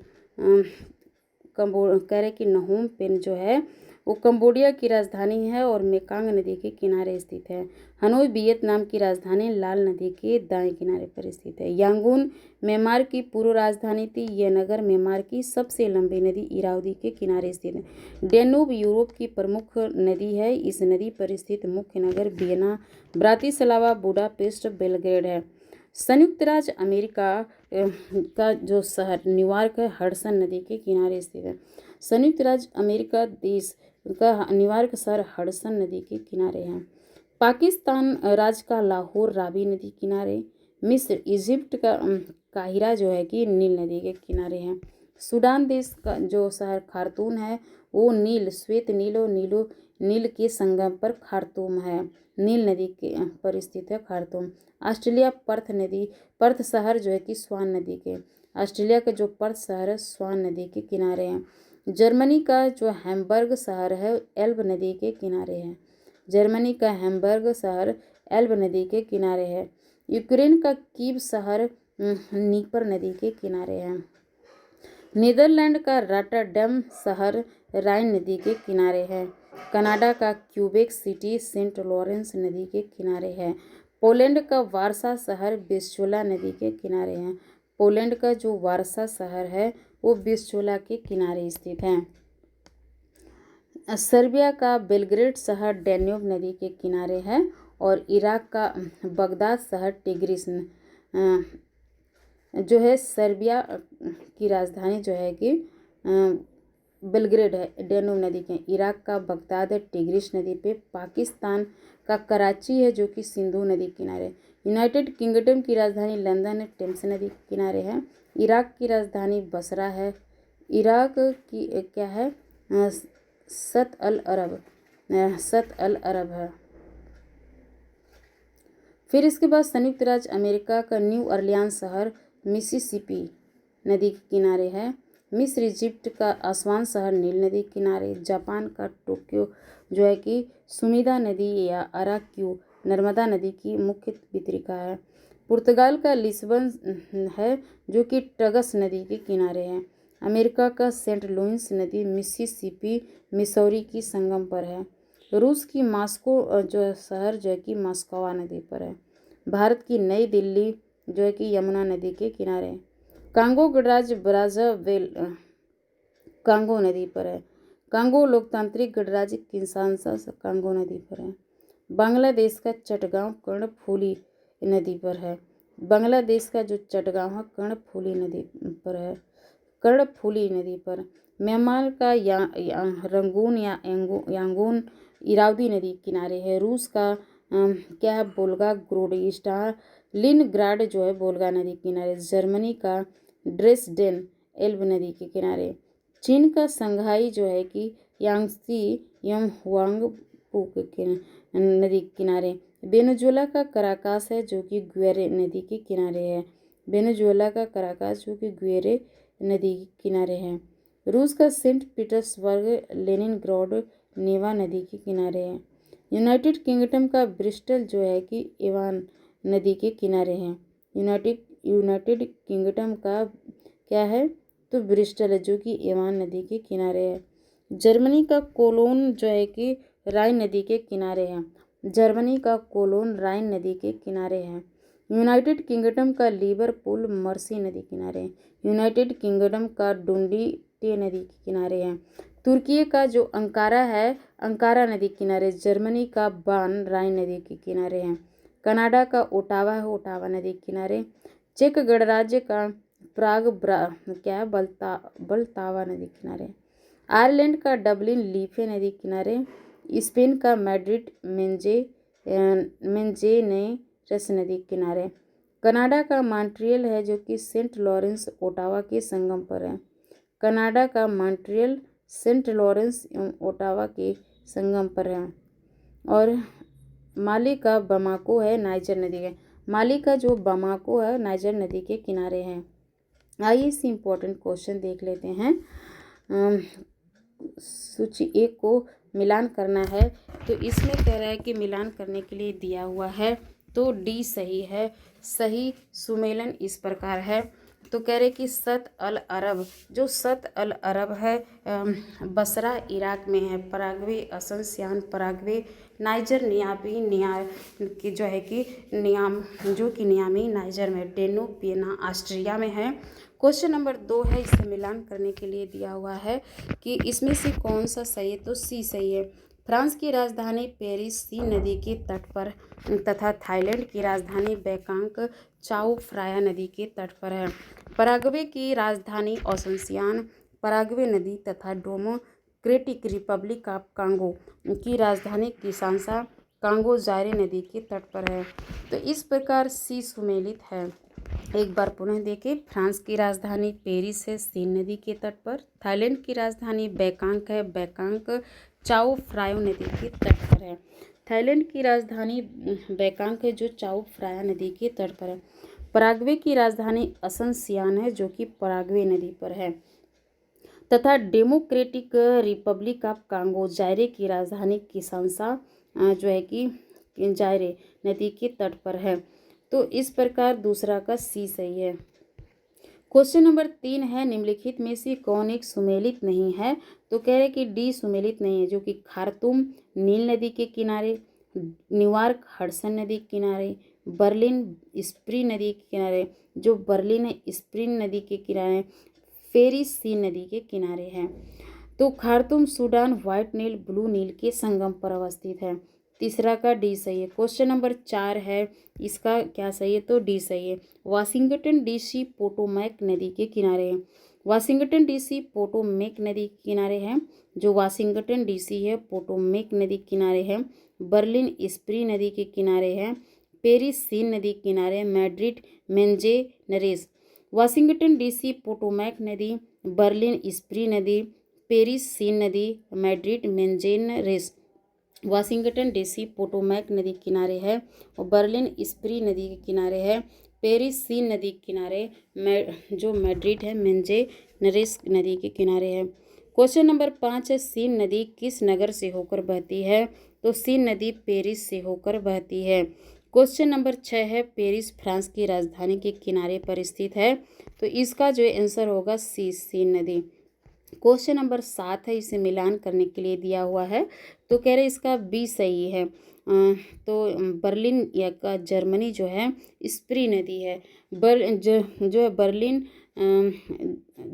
कह रहे कि नहोम पेन जो है वो कंबोडिया की राजधानी है और मेकांग नदी के किनारे स्थित है। हनोई वियतनाम की राजधानी लाल नदी के दाएं किनारे पर स्थित है। यांगून म्यांमार की पूर्व राजधानी थी। यह नगर म्यांमार की सबसे लंबी नदी इरावदी के किनारे स्थित है। डेन्यूब यूरोप की प्रमुख नदी है। इस नदी पर स्थित मुख्य नगर वियना, ब्रातिस्लावा, बुडापेस्ट, बेलग्रेड है। संयुक्त राज्य अमेरिका का जो शहर न्यूयॉर्क है हडसन नदी के किनारे स्थित है। संयुक्त राज्य अमेरिका देश का न्यूयॉर्क शहर हडसन नदी के किनारे है। पाकिस्तान राज्य का लाहौर रावी नदी किनारे। मिस्र इजिप्ट का काहिरा जो है कि नील नदी के किनारे है। सूडान देश का जो शहर खार्तूम है वो नील, श्वेत नील और नील के संगम पर खार्तूम है। नील नदी के पर स्थित है खार्तूम। ऑस्ट्रेलिया पर्थ शहर जो है कि स्वान नदी के, ऑस्ट्रेलिया का जो पर्थ शहर है स्वान नदी के किनारे है। जर्मनी का जो हैम्बर्ग शहर है एल्ब नदी के किनारे है। जर्मनी का हैम्बर्ग शहर एल्ब नदी के किनारे है। यूक्रेन का कीव शहर नीपर नदी के किनारे है। नीदरलैंड का रॉटरडैम शहर राइन नदी के किनारे है। कनाडा का क्यूबेक सिटी सेंट लॉरेंस नदी के किनारे है। पोलैंड का वारसा शहर विस्चोला नदी के किनारे है। पोलैंड का जो वारसा शहर है वो विस्चोला के किनारे स्थित है। सर्बिया का बेलग्रेड शहर डैन्यूब नदी के किनारे है और इराक का बगदाद शहर टिग्रिस जो है सर्बिया की राजधानी जो है कि बेलग्रेड है डैन्यूब नदी के। इराक का बगदाद है टिग्रिस नदी पे। पाकिस्तान का कराची है जो कि सिंधु नदी के किनारे। यूनाइटेड किंगडम की राजधानी लंदन है, टेम्स नदी के किनारे है। इराक की राजधानी बसरा है। इराक की क्या है सत अल अरब है। फिर इसके बाद संयुक्त राज्य अमेरिका का न्यू ऑरलियंस शहर मिसिसिपी नदी के किनारे है। मिस्र इजिप्ट का असवान शहर नील नदी के किनारे। जापान का टोक्यो जो है कि सुमिदा नदी या अराक्यू नर्मदा नदी की मुख्य वितरिका है। पुर्तगाल का लिस्बन है जो कि टगस नदी के किनारे है। अमेरिका का सेंट लुइस नदी मिसिसिपी मिसौरी की संगम पर है। रूस की मॉस्को जो शहर जो है कि मॉस्कोवा नदी पर है। भारत की नई दिल्ली जो है कि यमुना नदी के किनारे है। कांगो गणराज्य ब्राज़ाविल कांगो नदी पर है। कांगो लोकतांत्रिक गणराज्य किंशासा कांगो नदी पर है। बांग्लादेश का चटगांव कर्णफूली नदी पर है। बांग्लादेश का जो चटगांव है कर्णफूली नदी पर है, कर्णफूली नदी पर। म्यांमार का रंगून या यांगून इरावदी नदी किनारे है। रूस का क्या है बोल्गा ग्रोड स्टालिनग्राड जो है बोल्गा नदी किनारे। जर्मनी का ड्रेसडेन एल्ब नदी के किनारे। चीन का संघाई जो है कि यांगसी यमहुआंगपू के नदी के किनारे। वेनेजुएला का कराकास है जो कि ग्वेरे नदी के किनारे है। वेनेजुएला का कराकास जो कि ग्वेरे नदी के किनारे है। रूस का सेंट पीटर्सबर्ग लेनिनग्राड नेवा नदी के किनारे है। यूनाइटेड किंगडम का ब्रिस्टल जो है कि एवान नदी के किनारे है। यूनाइटेड किंगडम का क्या है तो ब्रिस्टल है जो कि एवान नदी के किनारे है। जर्मनी का कोलोन जो है कि राइन नदी के किनारे है। जर्मनी का कोलोन राइन नदी के किनारे है। यूनाइटेड किंगडम का लिवरपूल मर्सी नदी किनारे है। यूनाइटेड किंगडम का डुंडी टे नदी के किनारे है। तुर्की का जो अंकारा है अंकारा नदी के किनारे। जर्मनी का बान राइन नदी के किनारे है। कनाडा का ओटावा है ओटावा नदी के किनारे। चेक गणराज्य का प्राग क्या है बल्तावा नदी के किनारे। आयरलैंड का डबलिन लीफे नदी के किनारे। स्पेन का मैड्रिड मेंजेनेरस नदी के किनारे। कनाडा का मॉन्ट्रियल है जो कि सेंट लॉरेंस ओटावा के संगम पर है। कनाडा का मॉन्ट्रियल सेंट लॉरेंस एवं ओटावा के संगम पर है। और माली का बमाको है नाइजर नदी के। माली का जो बमाको है नाइजर नदी के किनारे है। आइए इस इम्पोर्टेंट क्वेश्चन देख लेते हैं। सूची 1 को मिलान करना है तो इसमें कह रहा है कि मिलान करने के लिए दिया हुआ है तो डी सही है। सही सुमेलन इस प्रकार है। तो कह रहे कि सत अल अरब, जो सत अल अरब है बसरा इराक में है, पराग्वे असंसियान पराग्वे, नाइजर नियामी निया की जो है कि नियाम जो कि नियामी नाइजर में, डेनूब वियना ऑस्ट्रिया में है। क्वेश्चन नंबर 2 है, इसे मिलान करने के लिए दिया हुआ है कि इसमें से कौन सा सही है, तो सी सही है। फ्रांस की राजधानी पेरिस सी नदी के तट पर तथा थाईलैंड की राजधानी बैंकॉक चाओ फ्राया नदी के तट पर है। पराग्वे की राजधानी ओसुंसियान पराग्वे नदी तथा डेमोक्रेटिक रिपब्लिक ऑफ कांगो की राजधानी किसानसा कांगो जायरे नदी के तट पर है। तो इस प्रकार सी सुमेलित है। एक बार पुनः देखें, फ्रांस की राजधानी पेरिस है, सीन नदी के तट पर। थाईलैंड की राजधानी बैंकॉक है, बैंकॉक चाओ फ्राया नदी के तट पर है। थाईलैंड की राजधानी बैंकॉक है, जो चाओ फ्राया नदी के तट पर है। पराग्वे की राजधानी असंसियान है, जो कि पराग्वे नदी पर है। तथा डेमोक्रेटिक रिपब्लिक ऑफ कांगो जायरे की राजधानी किसानसा जो है कि जायरे नदी के तट पर है। तो इस प्रकार दूसरा का सी सही है। क्वेश्चन नंबर 3 है, निम्नलिखित में से कौन एक सुमेलित नहीं है, तो कह रहे कि डी सुमेलित नहीं है, जो कि खार्तूम नील नदी के किनारे, न्यूयॉर्क हडसन नदी के किनारे, बर्लिन स्प्री नदी के किनारे, जो बर्लिन है स्प्रिंग नदी के किनारे, पेरिस सी नदी के किनारे है। तो खार्तूम सूडान व्हाइट नील ब्लू नील के संगम पर अवस्थित है। तीसरा का डी सही है। क्वेश्चन नंबर 4 है, इसका क्या सही है, तो डी सही है। वाशिंगटन डीसी पोटोमैक नदी के किनारे है। वाशिंगटन डीसी पोटोमैक नदी के किनारे है, जो वाशिंगटन डीसी है पोटोमैक नदी के किनारे है। बर्लिन स्प्री नदी के किनारे है। पेरिस सीन नदी के किनारे, मैड्रिड मेंजेनरेस। वाशिंगटन डीसी पोटोमैक नदी, बर्लिन स्प्री नदी, पेरिस सीन नदी, मैड्रिड मेंजेनरेस। वाशिंगटन डीसी पोटोमैक नदी के किनारे है और बर्लिन स्प्री नदी के किनारे है। पेरिस सीन नदी के किनारे जो मैड्रिड है मेंजेनरेस नदी के किनारे है। क्वेश्चन नंबर 5 है, सीन नदी किस नगर से होकर बहती है, तो सीन नदी पेरिस से होकर बहती है। क्वेश्चन नंबर 6 है, पेरिस फ्रांस की राजधानी के किनारे पर स्थित है, तो इसका जो आंसर होगा सी सीन नदी। क्वेश्चन नंबर 7 है, इसे मिलान करने के लिए दिया हुआ है, तो कह रहे इसका बी सही है। तो बर्लिन या का जर्मनी जो है स्प्री नदी है। जो है बर्लिन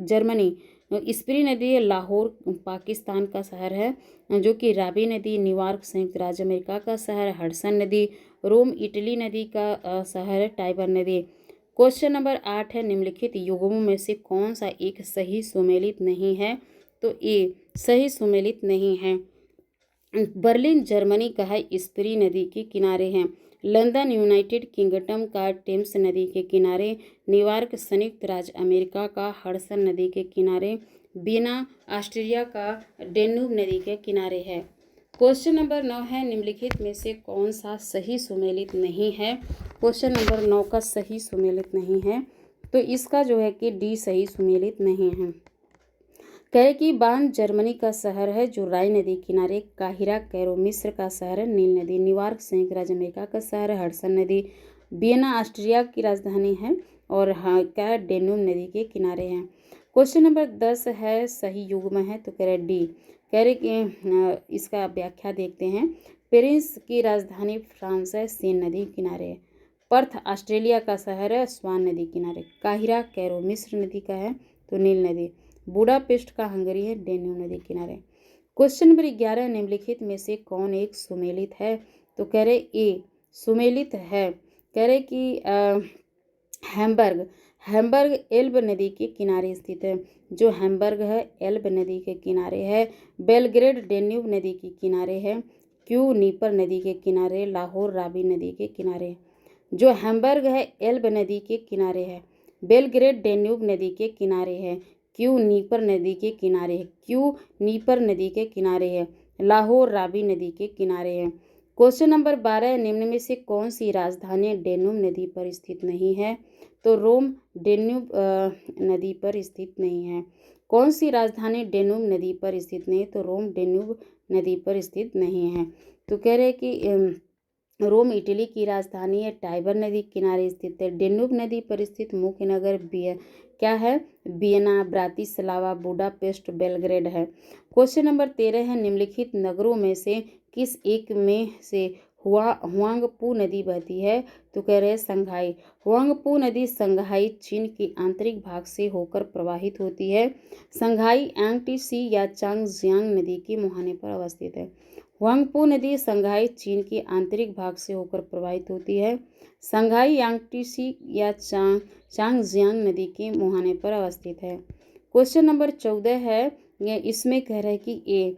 जर्मनी स्प्री नदी है। लाहौर पाकिस्तान का शहर है, जो कि रावी नदी न्यूयॉर्क संयुक्त राज्य अमेरिका का शहर है। हडसन नदी रोम इटली नदी का शहर है। टाइबर नदी। क्वेश्चन नंबर 8 है, निम्नलिखित युग्मों में से कौन सा एक सही सुमेलित नहीं है, तो ए सही सुमेलित नहीं है। बर्लिन जर्मनी का है, स्प्री नदी के किनारे हैं। लंदन यूनाइटेड किंगडम का टेम्स नदी के किनारे। न्यूयॉर्क संयुक्त राज्य अमेरिका का हडसन नदी के किनारे। वियना ऑस्ट्रिया का डेन्यूब नदी के किनारे है। क्वेश्चन नंबर 9 है, निम्नलिखित में से कौन सा सही सुमेलित नहीं है। क्वेश्चन नंबर 9 का सही सुमेलित नहीं है, तो इसका जो है कि डी सही सुमेलित नहीं है। कहे कि बान जर्मनी का शहर है, जो राइन नदी किनारे। काहिरा कैरो मिस्र का शहर है। नील नदी। न्यूयॉर्क संयुक्त राज्य अमेरिका का शहर है। हडसन नदी। वियना ऑस्ट्रिया की राजधानी है और हाँ क्या डेन्यूब नदी के किनारे हैं। क्वेश्चन नंबर 10 है, सही युग्म है, तो कह रहे डी। कह रहे कि इसका व्याख्या देखते हैं। पेरिस की राजधानी फ्रांस है, सीन नदी किनारे है। पर्थ ऑस्ट्रेलिया का शहर है, स्वान नदी किनारे। काहिरा कैरो मिस्र नदी का है, तो नील नदी। बुडापेस्ट का हंगरी है, डेन्यूब नदी किनारे। क्वेश्चन नंबर 11, निम्नलिखित में से कौन एक सुमेलित है, तो कह रहे ए सुमेलित है। कह रहे कि हैम्बर्ग एल्ब नदी के किनारे स्थित है, जो हैम्बर्ग है एल्ब नदी के किनारे है। बेलग्रेड डेन्यूब नदी के किनारे है। क्यू नीपर नदी के किनारे। लाहौर रावी नदी के किनारे। जो हैम्बर्ग है एल्ब नदी के किनारे है। बेलग्रेड डेन्यूब नदी के किनारे है। क्यू नीपर नदी के किनारे है। क्यू नीपर नदी के किनारे है। लाहौर रावी नदी के किनारे है। क्वेश्चन नंबर 12, निम्न में से कौन सी राजधानी डेन्यूब नदी पर स्थित नहीं है, तो रोम डेन्यूब नदी पर स्थित नहीं है। कौन सी राजधानी डेन्यूब नदी पर स्थित नहीं है, तो रोम डेन्यूब नदी पर स्थित नहीं है। तो कह रहे कि रोम इटली की राजधानी है। टाइबर नदी किनारे स्थित है। डेन्यूब नदी पर स्थित मुख्य नगर क्या है? वियना, ब्रातिस्लावा, बुडापेस्ट, बेलग्रेड है। क्वेश्चन नंबर 13 है, निम्नलिखित नगरों में से किस एक में से हुआंगपू नदी बहती है? तो कह रहे हैं संघाई। हुआंगपू नदी संघाई चीन के आंतरिक भाग से होकर प्रवाहित होती है। संघाई यांगटीसी या चांगजियांग नदी के मुहाने पर अवस्थित है। हुआंगपू नदी संघाई चीन के आंतरिक भाग से होकर प्रवाहित होती है। संघाई यांगटीसी या चांगजियांग नदी के मुहाने पर अवस्थित है। क्वेश्चन नंबर 14 है, ये इसमें कह रहे हैं कि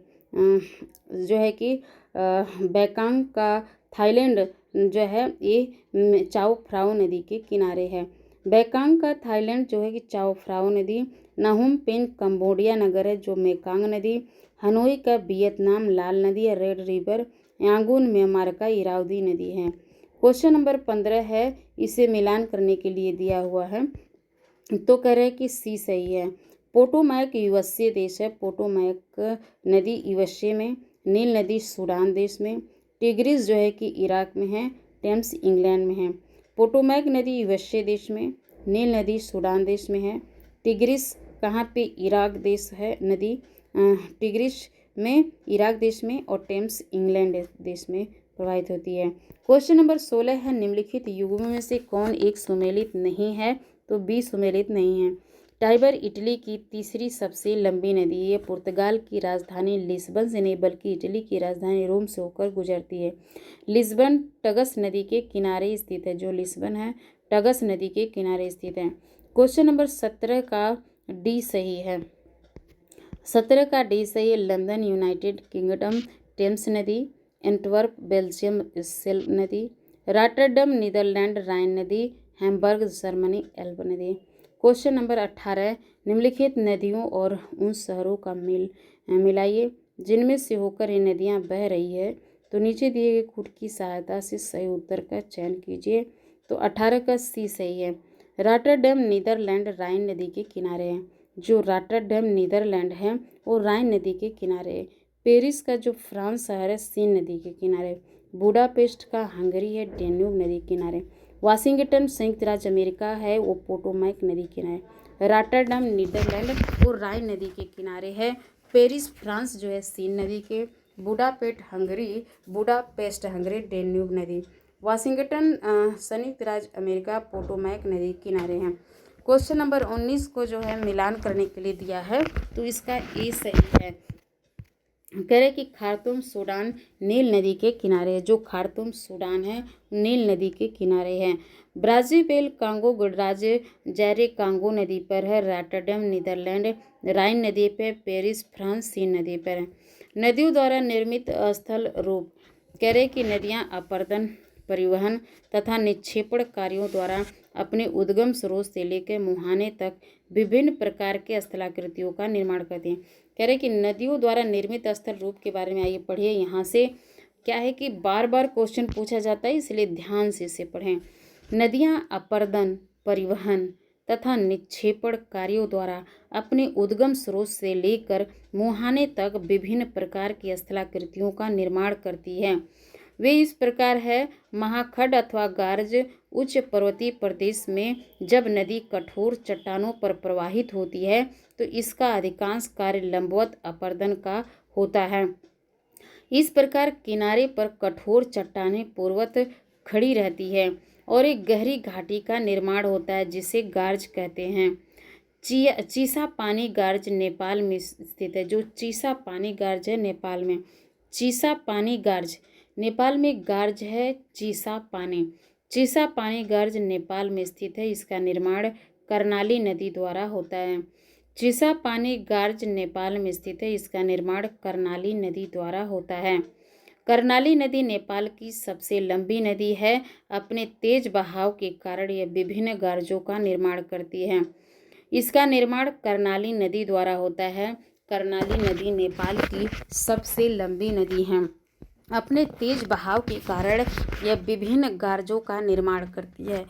जो है कि बैकांग का थाईलैंड जो है ये चाओ फ्राओ नदी के किनारे है। बैकांग का थाईलैंड जो है कि चाओ फ्राओ नदी। नाहुम पेन कंबोडिया नगर है जो मेकांग नदी। हनोई का वियतनाम लाल नदी है रेड रिवर। यांगून म्यांमार का इरावदी नदी है। क्वेश्चन नंबर 15 है, इसे मिलान करने के लिए दिया हुआ है, तो कह रहे हैं कि सी सही है। पोटोमैक यूएसए देश है। पोटोमैक नदी यूएसए में। नील नदी सूडान देश में। टिग्रिस जो है कि इराक में है। टेम्स इंग्लैंड में है। पोटोमैक नदी यूएसए देश में। नील नदी सूडान देश में है। टिग्रिस कहाँ पे? इराक देश है नदी। टिग्रिस में इराक देश में और टेम्स इंग्लैंड देश में प्रवाहित होती है। क्वेश्चन नंबर 16 है, निम्नलिखित युग्मों में से कौन एक सुमेलित नहीं है? तो बी सुमेलित नहीं है। टाइबर इटली की तीसरी सबसे लंबी नदी है। पुर्तगाल की राजधानी लिस्बन से नहीं बल्कि इटली की राजधानी रोम से होकर गुजरती है। लिस्बन टगस नदी के किनारे स्थित है। जो लिस्बन है टगस नदी के किनारे स्थित है। क्वेश्चन नंबर 17 का डी सही है। 17 का डी सही है। लंदन यूनाइटेड किंगडम टेम्स नदी। एंटवर्प बेल्जियम सेल नदी। रॉटरडम नीदरलैंड राइन नदी। हैम्बर्ग जर्मनी एल्ब नदी। क्वेश्चन नंबर 18, निम्नलिखित नदियों और उन शहरों का मिलाइए जिनमें से होकर ये नदियाँ बह रही है। तो नीचे दिए गए कूट की सहायता से सही उत्तर का चयन कीजिए। तो 18 का सी सही है। रॉटरडैम नीदरलैंड राइन नदी के किनारे है। जो रॉटरडैम नीदरलैंड है वो राइन नदी के किनारे है। पेरिस का जो फ्रांस शहर है सीन नदी के किनारे। बुडापेस्ट का हंगरी है डेन्यूब नदी के किनारे। वाशिंगटन संयुक्त राज्य अमेरिका है वो पोटोमैक नदी के किनारे। रॉटरडैम नीदरलैंड वो राइन नदी के किनारे है। पेरिस फ्रांस जो है सीन नदी के। बुडापेस्ट हंगरी डेन्यूब नदी। वाशिंगटन संयुक्त राज्य अमेरिका पोटोमैक नदी के किनारे हैं। क्वेश्चन नंबर 19 को जो है मिलान करने के लिए दिया है, तो इसका ए सही है। कह रहे कि खार्तूम सूडान नील नदी के किनारे है। जो खार्तूम सूडान है नील नदी के किनारे है। ब्राज़ील कांगो गणराज्य जैरे कांगो नदी पर है। रॉटरडैम नीदरलैंड राइन नदी पर। पेरिस फ्रांस सीन नदी पर है। नदियों द्वारा निर्मित स्थल रूप। कह रहे कि नदियाँ अपरदन, परिवहन तथा निक्षेपण कार्यों द्वारा अपने उद्गम स्रोत से लेकर मुहाने तक विभिन्न प्रकार के स्थलाकृतियों का निर्माण करती हैं। कह रहे कि नदियों द्वारा निर्मित स्थल रूप के बारे में आइए पढ़िए। यहाँ से क्या है कि बार बार क्वेश्चन पूछा जाता है, इसलिए ध्यान से इसे पढ़ें। नदियाँ अपरदन, परिवहन तथा निक्षेपण कार्यों द्वारा अपने उद्गम स्रोत से लेकर मुहाने तक विभिन्न प्रकार की स्थलाकृतियों का निर्माण करती है। वे इस प्रकार है। महाखंड अथवा गार्ज उच्च पर्वतीय प्रदेश में जब नदी कठोर चट्टानों पर प्रवाहित होती है तो इसका अधिकांश कार्य लंबवत अपरदन का होता है। इस प्रकार किनारे पर कठोर चट्टानें पूर्वत खड़ी रहती है और एक गहरी घाटी का निर्माण होता है जिसे गार्ज कहते हैं। चीसा पानी गार्ज नेपाल में स्थित है। जो चीसा पानी गार्ज है नेपाल में। चीसा पानी गार्ज नेपाल में गार्ज है। चीसा पानी गार्ज नेपाल में स्थित है। इसका निर्माण कर्णाली नदी द्वारा होता है। चीसा पानी गार्ज नेपाल में स्थित है। इसका निर्माण कर्णाली नदी द्वारा होता है। कर्णाली नदी नेपाल की सबसे लंबी नदी है। अपने तेज बहाव के कारण यह विभिन्न गार्जों का निर्माण करती है। इसका निर्माण कर्णाली नदी द्वारा होता है। कर्णाली नदी नेपाल की सबसे लंबी नदी है। अपने तेज बहाव के कारण यह विभिन्न गार्जों का निर्माण करती है।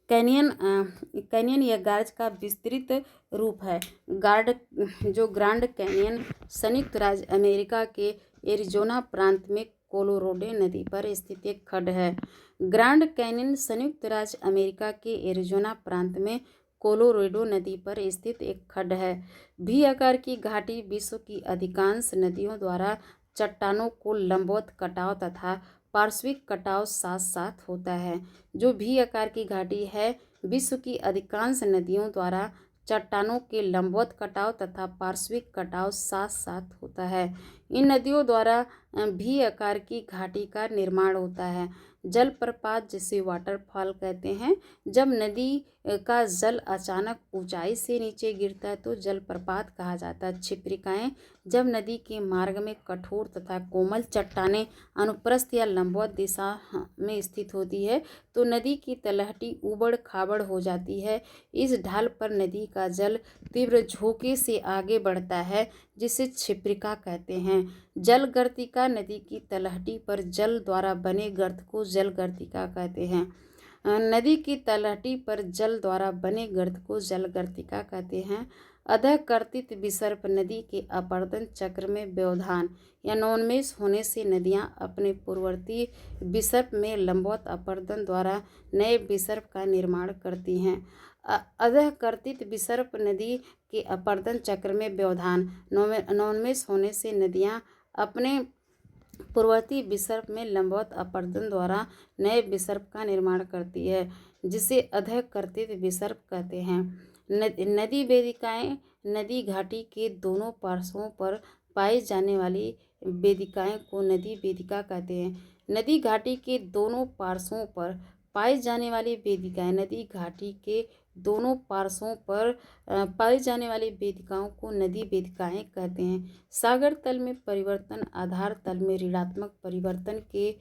कैनियन यह गार्ज का विस्तृत रूप है। ग्रांड कैनियन संयुक्त राज्य अमेरिका के एरिजोना प्रांत में कोलोराडो नदी पर स्थित एक खड्ड है। ग्रैंड कैनियन संयुक्त राज्य अमेरिका के एरिज़ोना प्रांत में कोलोराडो नदी पर स्थित एक खड्ड है। भी आकार की घाटी विश्व की अधिकांश नदियों द्वारा चट्टानों को लंबवत कटाव तथा पार्श्विक कटाव साथ साथ होता है। जो भी आकार की घाटी है, विश्व की अधिकांश नदियों द्वारा चट्टानों के लंबवत कटाव तथा पार्श्विक कटाव साथ साथ होता है। इन नदियों द्वारा भी आकार की घाटी का निर्माण होता है। जलप्रपात जिसे वाटरफॉल कहते हैं, जब नदी का जल अचानक ऊंचाई से नीचे गिरता है तो जलप्रपात कहा जाता है। क्षिप्रिकाएं, जब नदी के मार्ग में कठोर तथा कोमल चट्टानें अनुप्रस्थ या लंबवत दिशा में स्थित होती है तो नदी की तलहटी उबड़ खाबड़ हो जाती है। इस ढाल पर नदी का जल तीव्र झोंके से आगे बढ़ता है जिसे क्षिप्रिका कहते हैं। जलगर्तिका, नदी की तलहटी पर जल द्वारा बने गर्त को जलगर्तिका कहते हैं। नदी की तलहटी पर जल द्वारा बने गर्त को जलगर्तिका कहते हैं। अधःकर्तित विसर्प, नदी के अपरदन चक्र में व्यवधान या नवोन्मेष होने से नदियां अपने पूर्ववर्ती विसर्प में लंबवत अपरदन द्वारा नए विसर्प का निर्माण करती हैं। अधःकर्तित विसर्प, नदी के अपरदन चक्र में व्यवधान नवोन्मेष होने से नदियां अपने पूर्ववर्ती विसर्प में लंबवत अपरदन द्वारा नए विसर्प का निर्माण करती है, जिसे अधःकर्तित विसर्प कहते हैं। नदी वेदिकाएं, नदी घाटी के दोनों पार्श्वों पर पाई जाने वाली वेदिकाएं को नदी वेदिका कहते हैं। नदी घाटी के दोनों पार्श्वों पर पाई जाने वाली वेदिकाएं, नदी घाटी के दोनों पार्श्वों पर पाई जाने वाली वेदिकाओं को नदी वेदिकाएं कहते हैं। सागर तल में परिवर्तन, आधार तल में ऋणात्मक परिवर्तन के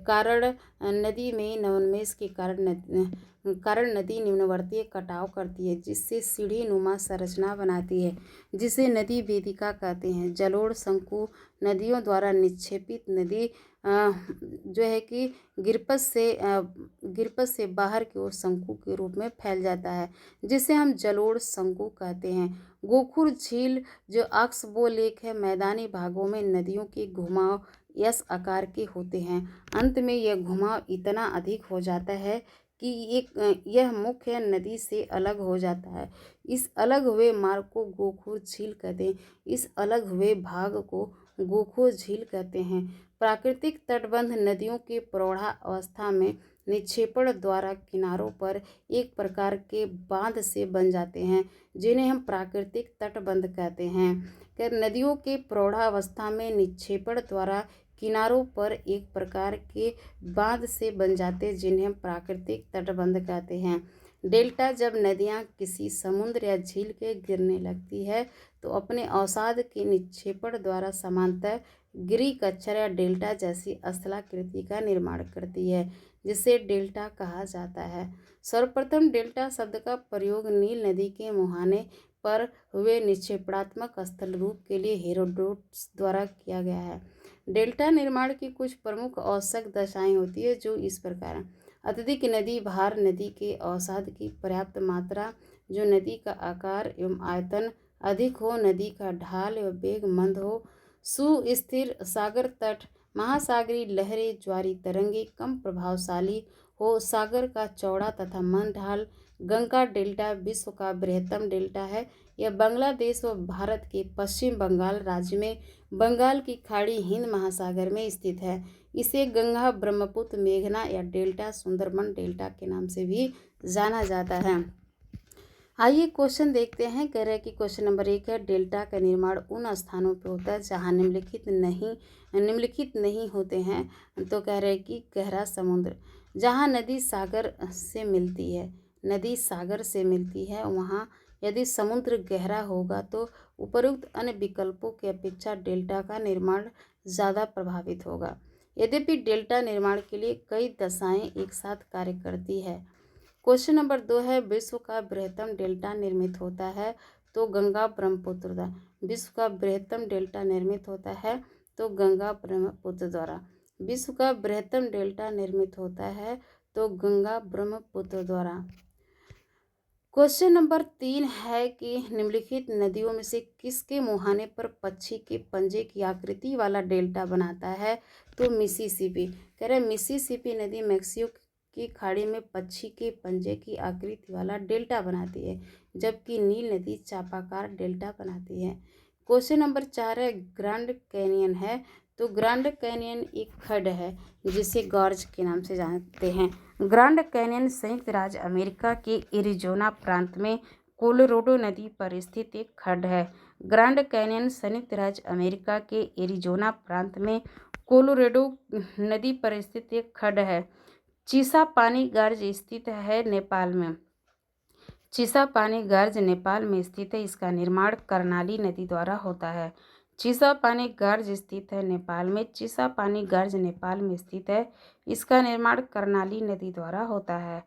कारण नदी में नवोन्मेष के कारण नदी निम्नवर्तीय कटाव करती है, जिससे सीढ़ी नुमा संरचना बनाती है, जिसे नदी वेदिका कहते हैं। जलोढ़ शंकु, नदियों द्वारा निक्षेपित नदी जो है कि गिरपत से बाहर की ओर शंकु के रूप में फैल जाता है, जिसे हम जलोढ़ शंकु कहते हैं। गोखुर झील, जो ऑक्सबो लेक है, मैदानी भागों में नदियों के घुमाव एस आकार के होते हैं। अंत में यह घुमाव इतना अधिक हो जाता है कि यह मुख्य नदी से अलग हो जाता है। इस अलग हुए मार्ग को गोखुर झील कहते हैं। इस अलग हुए भाग को गोखुर झील कहते हैं। प्राकृतिक तटबंध, नदियों के प्रौढ़ा अवस्था में निक्षेपण द्वारा किनारों पर एक प्रकार के बांध से बन जाते हैं, जिन्हें हम प्राकृतिक तटबंध कहते हैं। नदियों के प्रौढ़ावस्था में निक्षेपण द्वारा किनारों पर एक प्रकार के बांध से बन जाते हैं, जिन्हें हम प्राकृतिक तटबंध कहते हैं। डेल्टा, जब नदियाँ किसी समुद्र या झील के गिरने लगती है तो अपने अवसाद के निक्षेपण द्वारा समांतर गिरी कच्छर या डेल्टा जैसी स्थलाकृति का निर्माण करती है, जिसे डेल्टा कहा जाता है। सर्वप्रथम डेल्टा शब्द का प्रयोग नील नदी के मुहाने पर हुए निक्षेपणात्मक स्थल रूप के लिए हेरोडोटस द्वारा किया गया है। डेल्टा निर्माण की कुछ प्रमुख आवश्यक दशाएं होती है, जो इस प्रकार हैं। अत्यधिक नदी भार, नदी के अवसाद की पर्याप्त मात्रा, जो नदी का आकार एवं आयतन अधिक हो, नदी का ढाल एवं वेग मंद हो, सुस्थिर सागर तट, महासागरीय लहरें, ज्वारी तरंगे कम प्रभावशाली हो, सागर का चौड़ा तथा मंद ढाल। गंगा डेल्टा विश्व का बृहत्तम डेल्टा है। यह बांग्लादेश व भारत के पश्चिम बंगाल राज्य में बंगाल की खाड़ी, हिंद महासागर में स्थित है। इसे गंगा, ब्रह्मपुत्र, मेघना या डेल्टा सुंदरबन डेल्टा के नाम से भी जाना जाता है। आइए क्वेश्चन देखते हैं। कह रहे हैं कि क्वेश्चन नंबर 1 है, डेल्टा का निर्माण उन स्थानों पर होता है जहां निम्नलिखित नहीं होते हैं। तो कह रहे हैं कि गहरा समुद्र, जहां नदी सागर से मिलती है वहां यदि समुद्र गहरा होगा तो उपरोक्त अन्य विकल्पों की अपेक्षा डेल्टा का निर्माण ज़्यादा प्रभावित होगा। यद्यपि डेल्टा निर्माण के लिए कई दशाएं एक साथ कार्य करती है। क्वेश्चन नंबर 2 है, विश्व का बृहत्तम डेल्टा निर्मित होता है तो गंगा ब्रह्मपुत्र द्वारा। विश्व का बृहत्तम डेल्टा निर्मित होता है तो गंगा ब्रह्मपुत्र द्वारा। विश्व का बृहत्तम डेल्टा निर्मित होता है तो गंगा ब्रह्मपुत्र द्वारा। क्वेश्चन नंबर 3 है कि निम्नलिखित नदियों में से किसके मुहाने पर पक्षी के पंजे की आकृति वाला डेल्टा बनाता है? तो मिसिसिपी। कह रहे मिसिसिपी नदी मैक्सिको की खाड़ी में पक्षी के पंजे की आकृति वाला डेल्टा बनाती है, जबकि नील नदी चापाकार डेल्टा बनाती है। क्वेश्चन नंबर 4 है ग्रैंड कैनियन है। तो ग्रैंड कैनियन एक खड्ड है जिसे गॉर्ज के नाम से जानते हैं। ग्रैंड कैनियन संयुक्त राज्य अमेरिका के एरिज़ोना प्रांत में कोलोराडो नदी पर स्थित एक खड्ड है। ग्रैंड कैनियन संयुक्त राज्य अमेरिका के एरिज़ोना प्रांत में कोलोराडो नदी पर स्थित एक खड्ड है। चीसा पानी गर्ज स्थित है नेपाल में। चीसा पानी गर्ज नेपाल में स्थित है। इसका निर्माण कर्णाली नदी द्वारा होता है। चीसा पानी गर्ज स्थित है नेपाल में। चीसा पानी गर्ज नेपाल में स्थित है। इसका निर्माण कर्णाली नदी द्वारा होता है।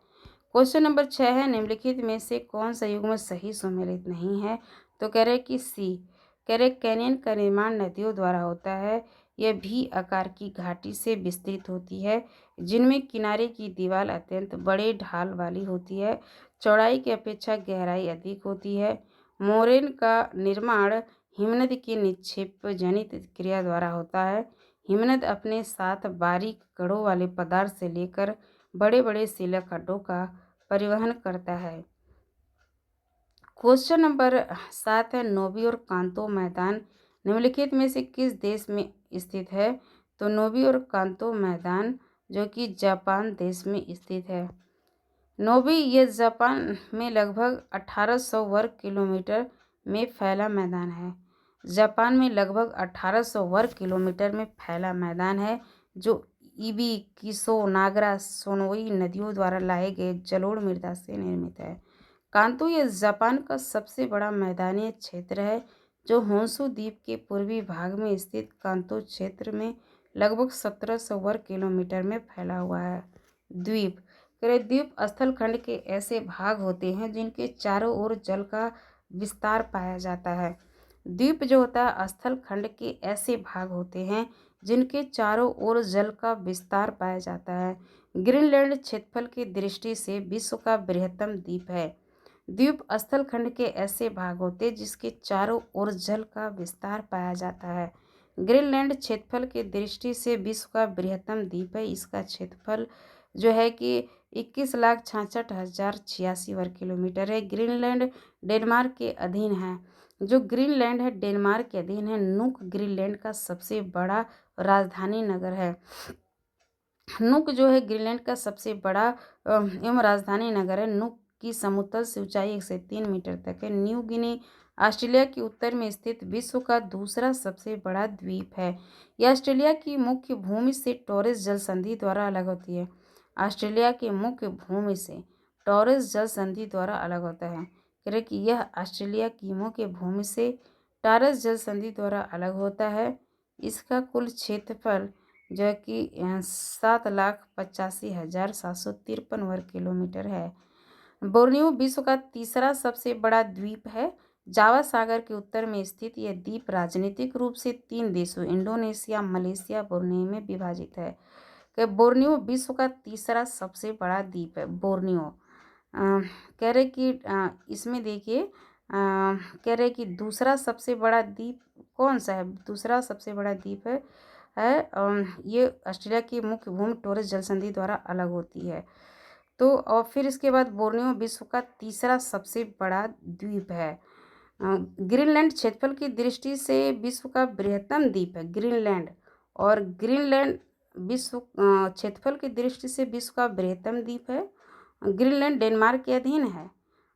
क्वेश्चन नंबर 6 है निम्नलिखित में से कौन सा युग्म सही सुमेलित नहीं है? तो कह रहे कि सी। कह रहे कैनियन का निर्माण नदियों द्वारा होता है। यह भी आकार की घाटी से विस्तृत होती है, जिनमें किनारे की दीवार अत्यंत बड़े ढाल वाली होती है। चौड़ाई की अपेक्षा गहराई अधिक होती है। मोरेन का निर्माण हिमनद की निक्षेप जनित क्रिया द्वारा होता है। हिमनद अपने साथ बारीक कड़ों वाले पदार्थ से लेकर बड़े बड़े शिला खड्डों का परिवहन करता है। क्वेश्चन नंबर 7 है नोबी और कांतो मैदान निम्नलिखित में से किस देश में स्थित है? तो नोबी और कांतो मैदान जो कि जापान देश में स्थित है। नोबी ये जापान में लगभग 1800 वर्ग किलोमीटर में फैला मैदान है। जापान में लगभग 1800 वर्ग किलोमीटर में फैला मैदान है, जो इबी, किसो, नागरा, सोनोई नदियों द्वारा लाए गए जलोढ़ मृदा से निर्मित है। कांतो ये जापान का सबसे बड़ा मैदानी क्षेत्र है, जो होन्शु द्वीप के पूर्वी भाग में स्थित कांतो क्षेत्र में लगभग 1700 वर्ग किलोमीटर में फैला हुआ है। द्वीप द्वीप स्थल खंड के ऐसे भाग होते हैं जिनके चारों ओर जल का विस्तार पाया जाता है। द्वीप जो होता है स्थल खंड के ऐसे भाग होते हैं जिनके चारों ओर जल का विस्तार पाया जाता है। ग्रीनलैंड क्षेत्रफल की दृष्टि से विश्व का बृहत्तम द्वीप है। द्वीप स्थल खंड के ऐसे भाग होते हैं जिसके चारों ओर जल का विस्तार पाया जाता है। ग्रीनलैंड क्षेत्रफल की दृष्टि से विश्व का बृहत्तम द्वीप है। इसका क्षेत्रफल जो है कि 21,66,086 वर्ग किलोमीटर है। ग्रीनलैंड डेनमार्क के अधीन है। जो ग्रीनलैंड है डेनमार्क के अधीन है। नुक ग्रीनलैंड का सबसे बड़ा राजधानी नगर है। नुक जो है ग्रीनलैंड का सबसे बड़ा एवं राजधानी नगर है। नुक की समुद्र से ऊंचाई 1 से 3 मीटर तक है। न्यू गिनी ऑस्ट्रेलिया के उत्तर में स्थित विश्व का दूसरा सबसे बड़ा द्वीप है। यह ऑस्ट्रेलिया की मुख्य भूमि से टॉरेस जल संधि द्वारा अलग होती है। ऑस्ट्रेलिया के मुख्य भूमि से टॉरेस जल संधि द्वारा अलग होता है। कह कि यह ऑस्ट्रेलिया की मुख्य भूमि से टॉरेस जल संधि द्वारा अलग होता है। इसका कुल क्षेत्रफल जो है कि 7,85,753 वर्ग किलोमीटर है। बोर्नियो विश्व का तीसरा सबसे बड़ा द्वीप है। जावा सागर के उत्तर में स्थित यह द्वीप राजनीतिक रूप से 3 देशों इंडोनेशिया, मलेशिया, बोर्नियो में विभाजित है। बोर्नियो विश्व का तीसरा सबसे बड़ा द्वीप है। बोर्नियो कह रहे कि इसमें देखिए कह रहे कि दूसरा सबसे बड़ा द्वीप कौन सा है? दूसरा सबसे बड़ा द्वीप है ये ऑस्ट्रेलिया की मुख्य भूमि टॉरेस जल संधि द्वारा अलग होती है। तो और फिर इसके बाद बोर्नियो विश्व का तीसरा सबसे बड़ा द्वीप है। ग्रीनलैंड क्षेत्रफल की दृष्टि से विश्व का बृहत्तम द्वीप है ग्रीनलैंड। और ग्रीनलैंड विश्व क्षेत्रफल की दृष्टि से विश्व का बृहत्तम द्वीप है। ग्रीनलैंड डेनमार्क के अधीन है।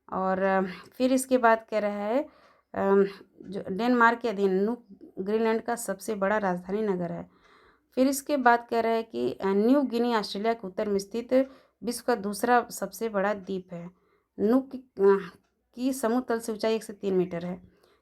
और फिर इसके बाद कह रहा है जो डेनमार्क के अधीन नुक ग्रीनलैंड का सबसे बड़ा राजधानी नगर है। फिर इसके बाद कह रहा है कि न्यू गिनी ऑस्ट्रेलिया के उत्तर में स्थित विश्व का दूसरा सबसे बड़ा द्वीप है। नुक की समुद्र तल से ऊंचाई 1 से 3 मीटर है।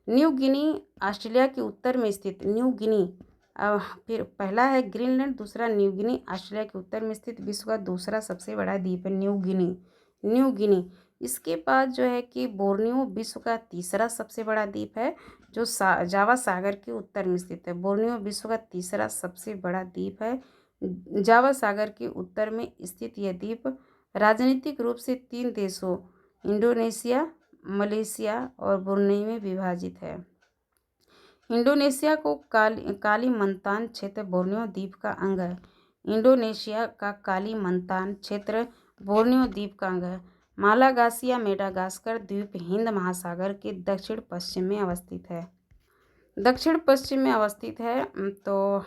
न्यू गिनी ऑस्ट्रेलिया के उत्तर में स्थित न्यू गिनी फिर पहला है ग्रीनलैंड, दूसरा न्यू गिनी ऑस्ट्रेलिया के उत्तर में स्थित विश्व का दूसरा सबसे बड़ा द्वीप है न्यू गिनी। न्यू गिनी इसके बाद जो है कि बोर्नियो विश्व का तीसरा सबसे बड़ा द्वीप है जो जावा सागर के उत्तर में स्थित है। बोर्नियो विश्व का तीसरा सबसे बड़ा द्वीप है। जावा सागर के उत्तर में स्थित यह द्वीप राजनीतिक रूप से 3 देशों इंडोनेशिया, मलेशिया और ब्रुनेई में विभाजित है। इंडोनेशिया को कालीमंतान क्षेत्र बोर्नियो द्वीप का अंग है। इंडोनेशिया का कालीमंतान क्षेत्र बोर्नियो द्वीप का अंग है। मालागासिया मेडागास्कर द्वीप हिंद महासागर के दक्षिण पश्चिम में अवस्थित है। दक्षिण पश्चिम में अवस्थित है। तो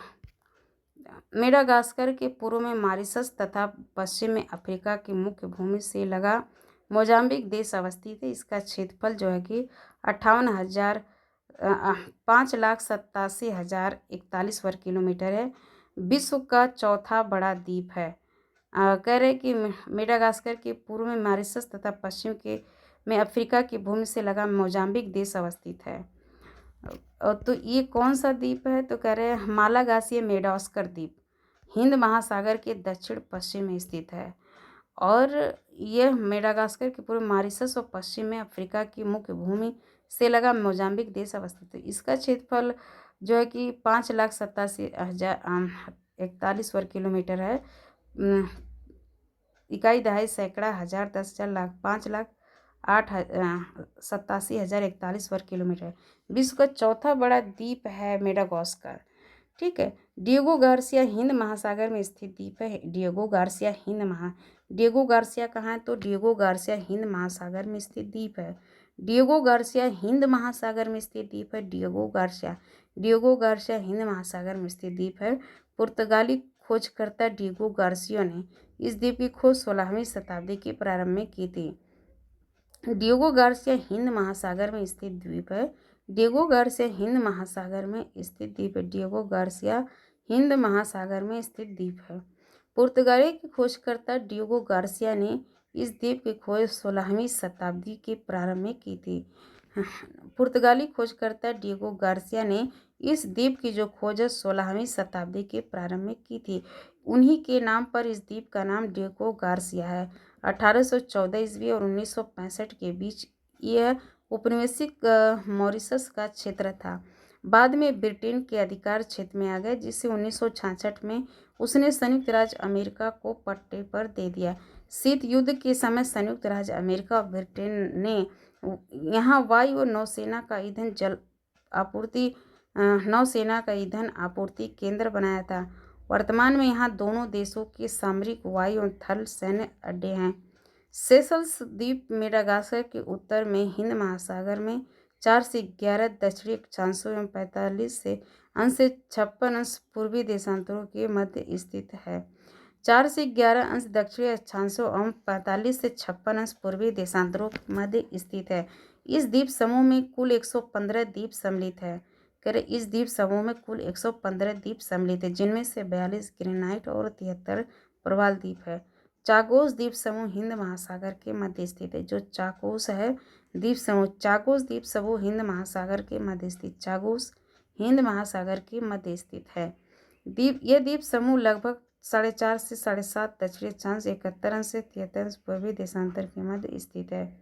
मेडागास्कर के पूर्व में मॉरिशस तथा पश्चिम में अफ्रीका की मुख्य भूमि से लगा मोजाम्बिक देश अवस्थित है। इसका क्षेत्रफल जो है कि 5,87,041 वर्ग किलोमीटर है। विश्व का चौथा बड़ा द्वीप है। कह रहे कि मेडागास्कर के पूर्व में मॉरिशस तथा पश्चिम के में अफ्रीका की भूमि से लगा मोजाम्बिक देश अवस्थित है। तो ये कौन सा द्वीप है? तो कह रहे हैं मालागासिया मेडागास्कर द्वीप हिंद महासागर के दक्षिण पश्चिम में स्थित है और यह मेडागास्कर के पूर्व मॉरिशस और पश्चिम में अफ्रीका की मुख्य भूमि से लगा मोजाम्बिक देश अवस्थित है। इसका क्षेत्रफल जो है कि 5,87,041 वर्ग किलोमीटर है। इकाई दहाई सैकड़ा हजार 10,000 लाख 5,87,041 वर्ग किलोमीटर। विश्व का चौथा बड़ा द्वीप है मेडागास्कर। ठीक है। डिएगो गार्सिया हिंद महासागर में स्थित द्वीप है। डिएगो गार्सिया कहाँ है? तो डिएगो गार्सिया हिंद महासागर में स्थित द्वीप है। डिएगो गार्सिया हिंद महासागर में स्थित द्वीप है। डिएगो गार्सिया हिंद महासागर में स्थित द्वीप है। पुर्तगाली खोजकर्ता डिएगो गार्सिया ने इस द्वीप की खोज 16वीं शताब्दी के प्रारंभ में की थी। डिएगो गार्सिया हिंद महासागर में स्थित द्वीप है। डिएगो गार्सिया हिंद महासागर में स्थित द्वीप है। डिएगो गार्सिया हिंद महासागर में स्थित द्वीप है। पुर्तगाली के खोजकर्ता डिएगो गार्सिया ने इस द्वीप की खोज 16वीं शताब्दी के प्रारंभ में की थी। पुर्तगाली खोजकर्ता डिएगो गार्सिया ने इस द्वीप की जो खोज 16वीं शताब्दी के प्रारंभ में की थी। उन्हीं के नाम पर इस द्वीप का नाम डिएगो गार्सिया है। 1814 ईस्वी और 1965 के बीच यह औपनिवेशिक मॉरिशस का क्षेत्र था। बाद में ब्रिटेन के अधिकार क्षेत्र में आ गया, जिसे 1966 में उसने संयुक्त राज्य अमेरिका को पट्टे पर दे दिया। शीत युद्ध के समय संयुक्त राज्य अमेरिका और ब्रिटेन ने यहाँ वायु और नौसेना का ईंधन आपूर्ति केंद्र बनाया था। वर्तमान में यहाँ दोनों देशों के सामरिक, वायु और थल सैन्य अड्डे हैं। सेशल्स द्वीप मेडागास्कर के उत्तर में हिंद महासागर में 4 से 11 दक्षिणी अक्षांशों एवं 45 से 56 पूर्वी देशांतरों के मध्य स्थित है। 4 से 11 अंश दक्षिणी अक्षांशों एवं 45 से 56 पूर्वी देशांतरों के मध्य स्थित है। इस द्वीप समूह में कुल 115 द्वीप सम्मिलित है। इस द्वीप समूह में कुल 115 द्वीप सम्मिलित है, जिनमें से 42 ग्रेनाइट और 73 प्रवाल द्वीप है। चागोस द्वीप समूह हिंद महासागर के मध्य स्थित है। जो चागोस द्वीप समूह हिंद महासागर के मध्य स्थित हिंद महासागर के मध्य स्थित है। यह द्वीप समूह लगभग 4.5 से 7.5 दक्षिणी अक्षांश, 71 अंश से 73 अंश पूर्वी देशांतर के मध्य स्थित है।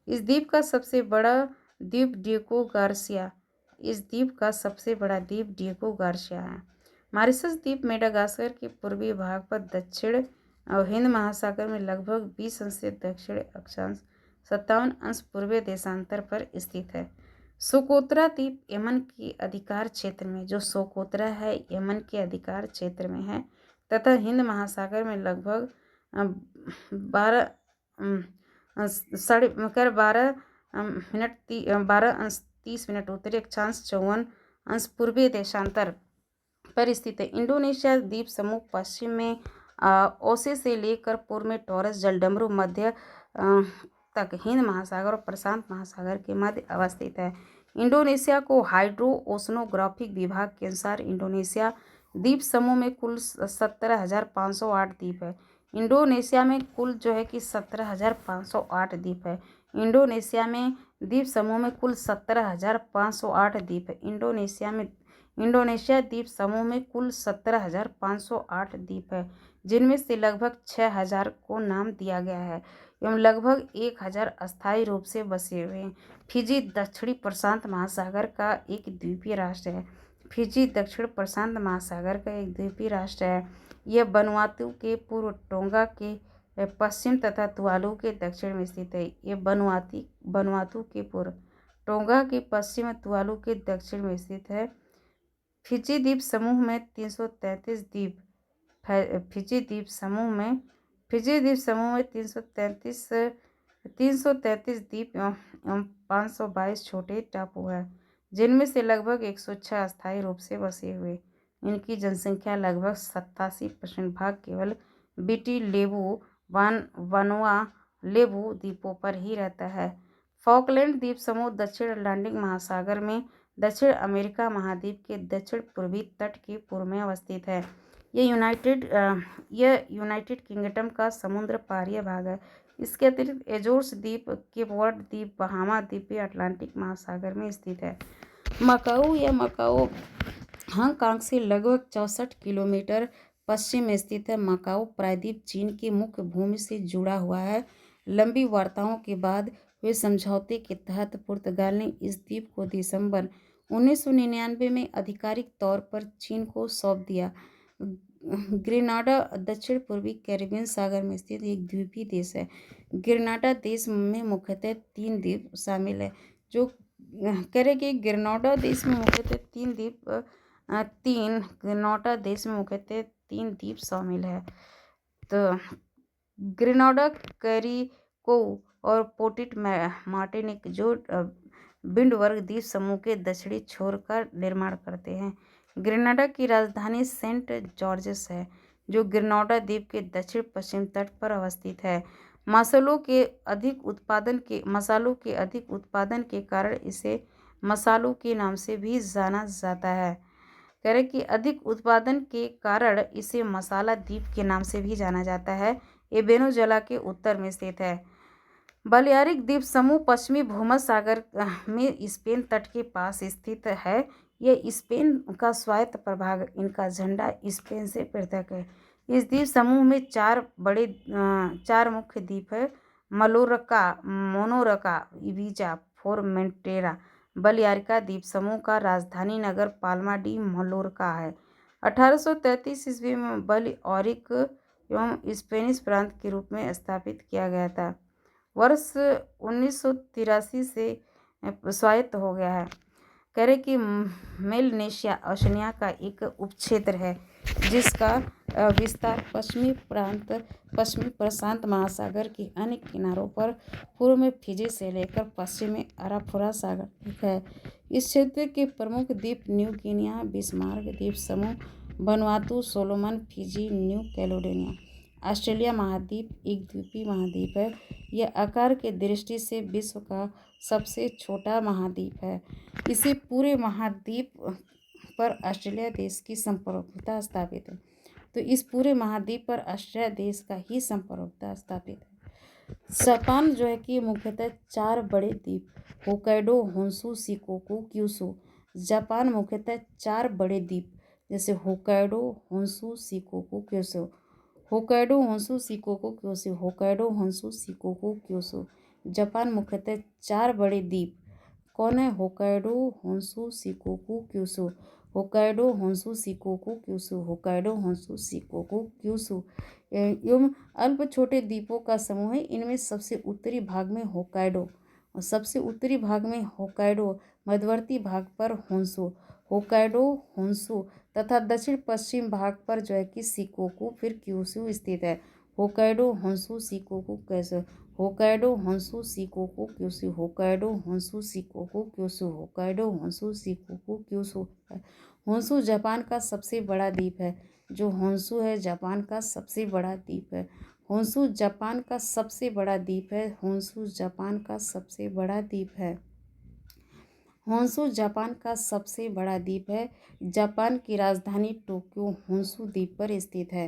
इस द्वीप का सबसे बड़ा द्वीप डिएगो गार्सिया है। मॉरिशस द्वीप मेडागास्कर के पूर्वी भाग पर दक्षिण और हिंद महासागर में लगभग 20 अंश से दक्षिण अक्षांश 57 अंश पूर्वी देशांतर पर स्थित है। सोकोत्रा द्वीप यमन के अधिकार क्षेत्र में, जो सोकोत्रा है यमन के अधिकार क्षेत्र में है तथा हिंद महासागर में लगभग 12 अंश 30 मिनट उत्तरी अक्षांश 54 अंश पूर्वी देशांतर पर स्थित है। इंडोनेशिया द्वीप समूह पश्चिम में ओसे से लेकर पूर्व में टॉरस जलडमरू मध्य तक हिंद महासागर और प्रशांत महासागर के मध्य अवस्थित है। इंडोनेशिया को हाइड्रो ओशनोग्राफिक विभाग के अनुसार इंडोनेशिया द्वीप समूह में कुल 17,508 द्वीप है। इंडोनेशिया में कुल जो है कि 17,508 द्वीप है। इंडोनेशिया में द्वीप समूह में कुल 17,508 द्वीप है। इंडोनेशिया द्वीप समूह में कुल 17,508 द्वीप है, जिनमें से लगभग 6,000 को नाम दिया गया है एवं लगभग 1,000 अस्थायी रूप से बसे हुए हैं। फिजी दक्षिणी प्रशांत महासागर का एक द्वीपीय राष्ट्र है। यह वनुआतु के पूर्व टोंगा के पश्चिम तथा तुवालू के दक्षिण में स्थित है। ये वनुआतू के पूर्व, टोंगा के पश्चिम, तुवालू के दक्षिण में स्थित है। फिजी द्वीप समूह में 333 द्वीप फिजी द्वीप समूह में 333 द्वीप एवं 522 छोटे टापू हैं, जिनमें से लगभग 106 अस्थायी रूप से बसे हुए। इनकी जनसंख्या लगभग 87% भाग केवल बीटी लेवू वनुआ लेवू द्वीपों पर ही रहता है। फॉकलैंड द्वीप समूह दक्षिण अटलांटिक महासागर में दक्षिण अमेरिका महाद्वीप के दक्षिण पूर्वी तट के पूर्व में अवस्थित है। यह यूनाइटेड किंगडम का समुद्र पारीय भाग है। इसके अतिरिक्त एजोर्स द्वीप, केप वर्ड द्वीप, बहामा द्वीप अटलांटिक महासागर में स्थित है। मकाओ हांगकांग से लगभग 64 किलोमीटर पश्चिम में स्थित है। मकाओ प्रायद्वीप चीन की मुख्य भूमि से जुड़ा हुआ है। लंबी वार्ताओं के बाद हुए समझौते के तहत पुर्तगाल ने इस द्वीप को दिसंबर 1999 में आधिकारिक तौर पर चीन को सौंप दिया। ग्रेनाडा दक्षिण पूर्वी कैरिबियन सागर में स्थित एक द्वीपीय देश है। ग्रेनाडा देश में मुख्यतः 3 द्वीप शामिल है, जो ग्रेनाडा देश में मुख्यतः 3 द्वीप शामिल है। तो ग्रेनाडा, कैरिको और पोर्ट मार्टिनिक, जो विंडवर्ग द्वीप समूह के दक्षिणी छोर का निर्माण करते हैं। ग्रेनाडा की राजधानी सेंट जॉर्जेस है, जो ग्रेनाडा द्वीप के दक्षिण पश्चिम तट पर अवस्थित है। मसालों के अधिक उत्पादन के कारण इसे मसालों के नाम से भी जाना जाता है। कि अधिक उत्पादन के कारण इसे मसाला द्वीप के नाम से भी जाना जाता है। ये वेनेजुएला के उत्तर में स्थित है। बालियारिक द्वीप समूह पश्चिमी भूमध्य सागर में स्पेन तट के पास स्थित है। यह स्पेन का स्वायत्त प्रभाग, इनका झंडा स्पेन से पृथक है। इस द्वीप समूह में 4 मुख्य द्वीप है: मोनोरका, इबिजा, फोर्मेंटेरा। बालियारिका द्वीप समूह का राजधानी नगर पाल्मा डी मलोरका है। 1833 ईस्वी में बालियारिक एवं स्पेनिश प्रांत के रूप में स्थापित किया गया था। वर्ष 1983 से स्वायत्त हो गया है। कि मेलनेशिया ओशिनिया का एक उपक्षेत्र है, जिसका विस्तार पश्चिमी प्रशांत महासागर के अन्य किनारों पर पूर्व में फिजी से लेकर पश्चिम में अराफुरा सागर तक है। इस क्षेत्र के प्रमुख द्वीप न्यू गिनिया, बिस्मार्क द्वीप समूह, Vanuatu, Solomon, Fiji, new Caledonia. Australia महाद्वीप एक द्वीपीय महाद्वीप है। यह आकार के दृष्टि से विश्व का सबसे छोटा महाद्वीप है। इसे पूरे महाद्वीप पर ऑस्ट्रेलिया देश की संप्रभुता स्थापित है। तो इस पूरे महाद्वीप पर ऑस्ट्रेलिया देश का ही संप्रभुता स्थापित है। जापान जो है कि मुख्यतः 4 बड़े द्वीप, Hokkaido, Honshu, Shikoku, Kyushu. Japan मुख्यतः 4 बड़े द्वीप, जैसे Hokkaido, Honshu, Shikoku, Kyushu. Hokkaido, Honshu, Shikoku, Kyushu. Hokkaido, Honshu, Shikoku, Kyushu. Japan मुख्यतः 4 बड़े द्वीप कौन है? Hokkaido, Honshu, Shikoku, Kyushu. Hokkaido, Honshu, Shikoku, Kyushu. Hokkaido, Honshu, Shikoku, Kyushu एवं अल्प छोटे द्वीपों का समूह है। इनमें सबसे उत्तरी भाग में होक्काइडो और सबसे उत्तरी भाग में होक्काइडो, मध्यवर्ती भाग पर होन्शू, होक्काइडो, होन्शू तथा दक्षिण पश्चिम भाग पर जो है कि शिकोकू फिर क्यूशू स्थित है। होक्काइडो, होन्शू, शिकोकू, कैसे? Hokkaido, Honshu, Shikoku, Kyushu. Hokkaido, Honshu, Shikoku, Kyushu. Hokkaido, Honshu, Shikoku, Kyushu. Honshu Japan का सबसे बड़ा द्वीप है। जो होन्शू है जापान का सबसे बड़ा द्वीप है। होन्शू जापान का सबसे बड़ा द्वीप है। होन्शू जापान का सबसे बड़ा द्वीप है। होन्शू जापान का सबसे बड़ा द्वीप है। जापान की राजधानी टोक्यो होन्शू द्वीप पर स्थित है।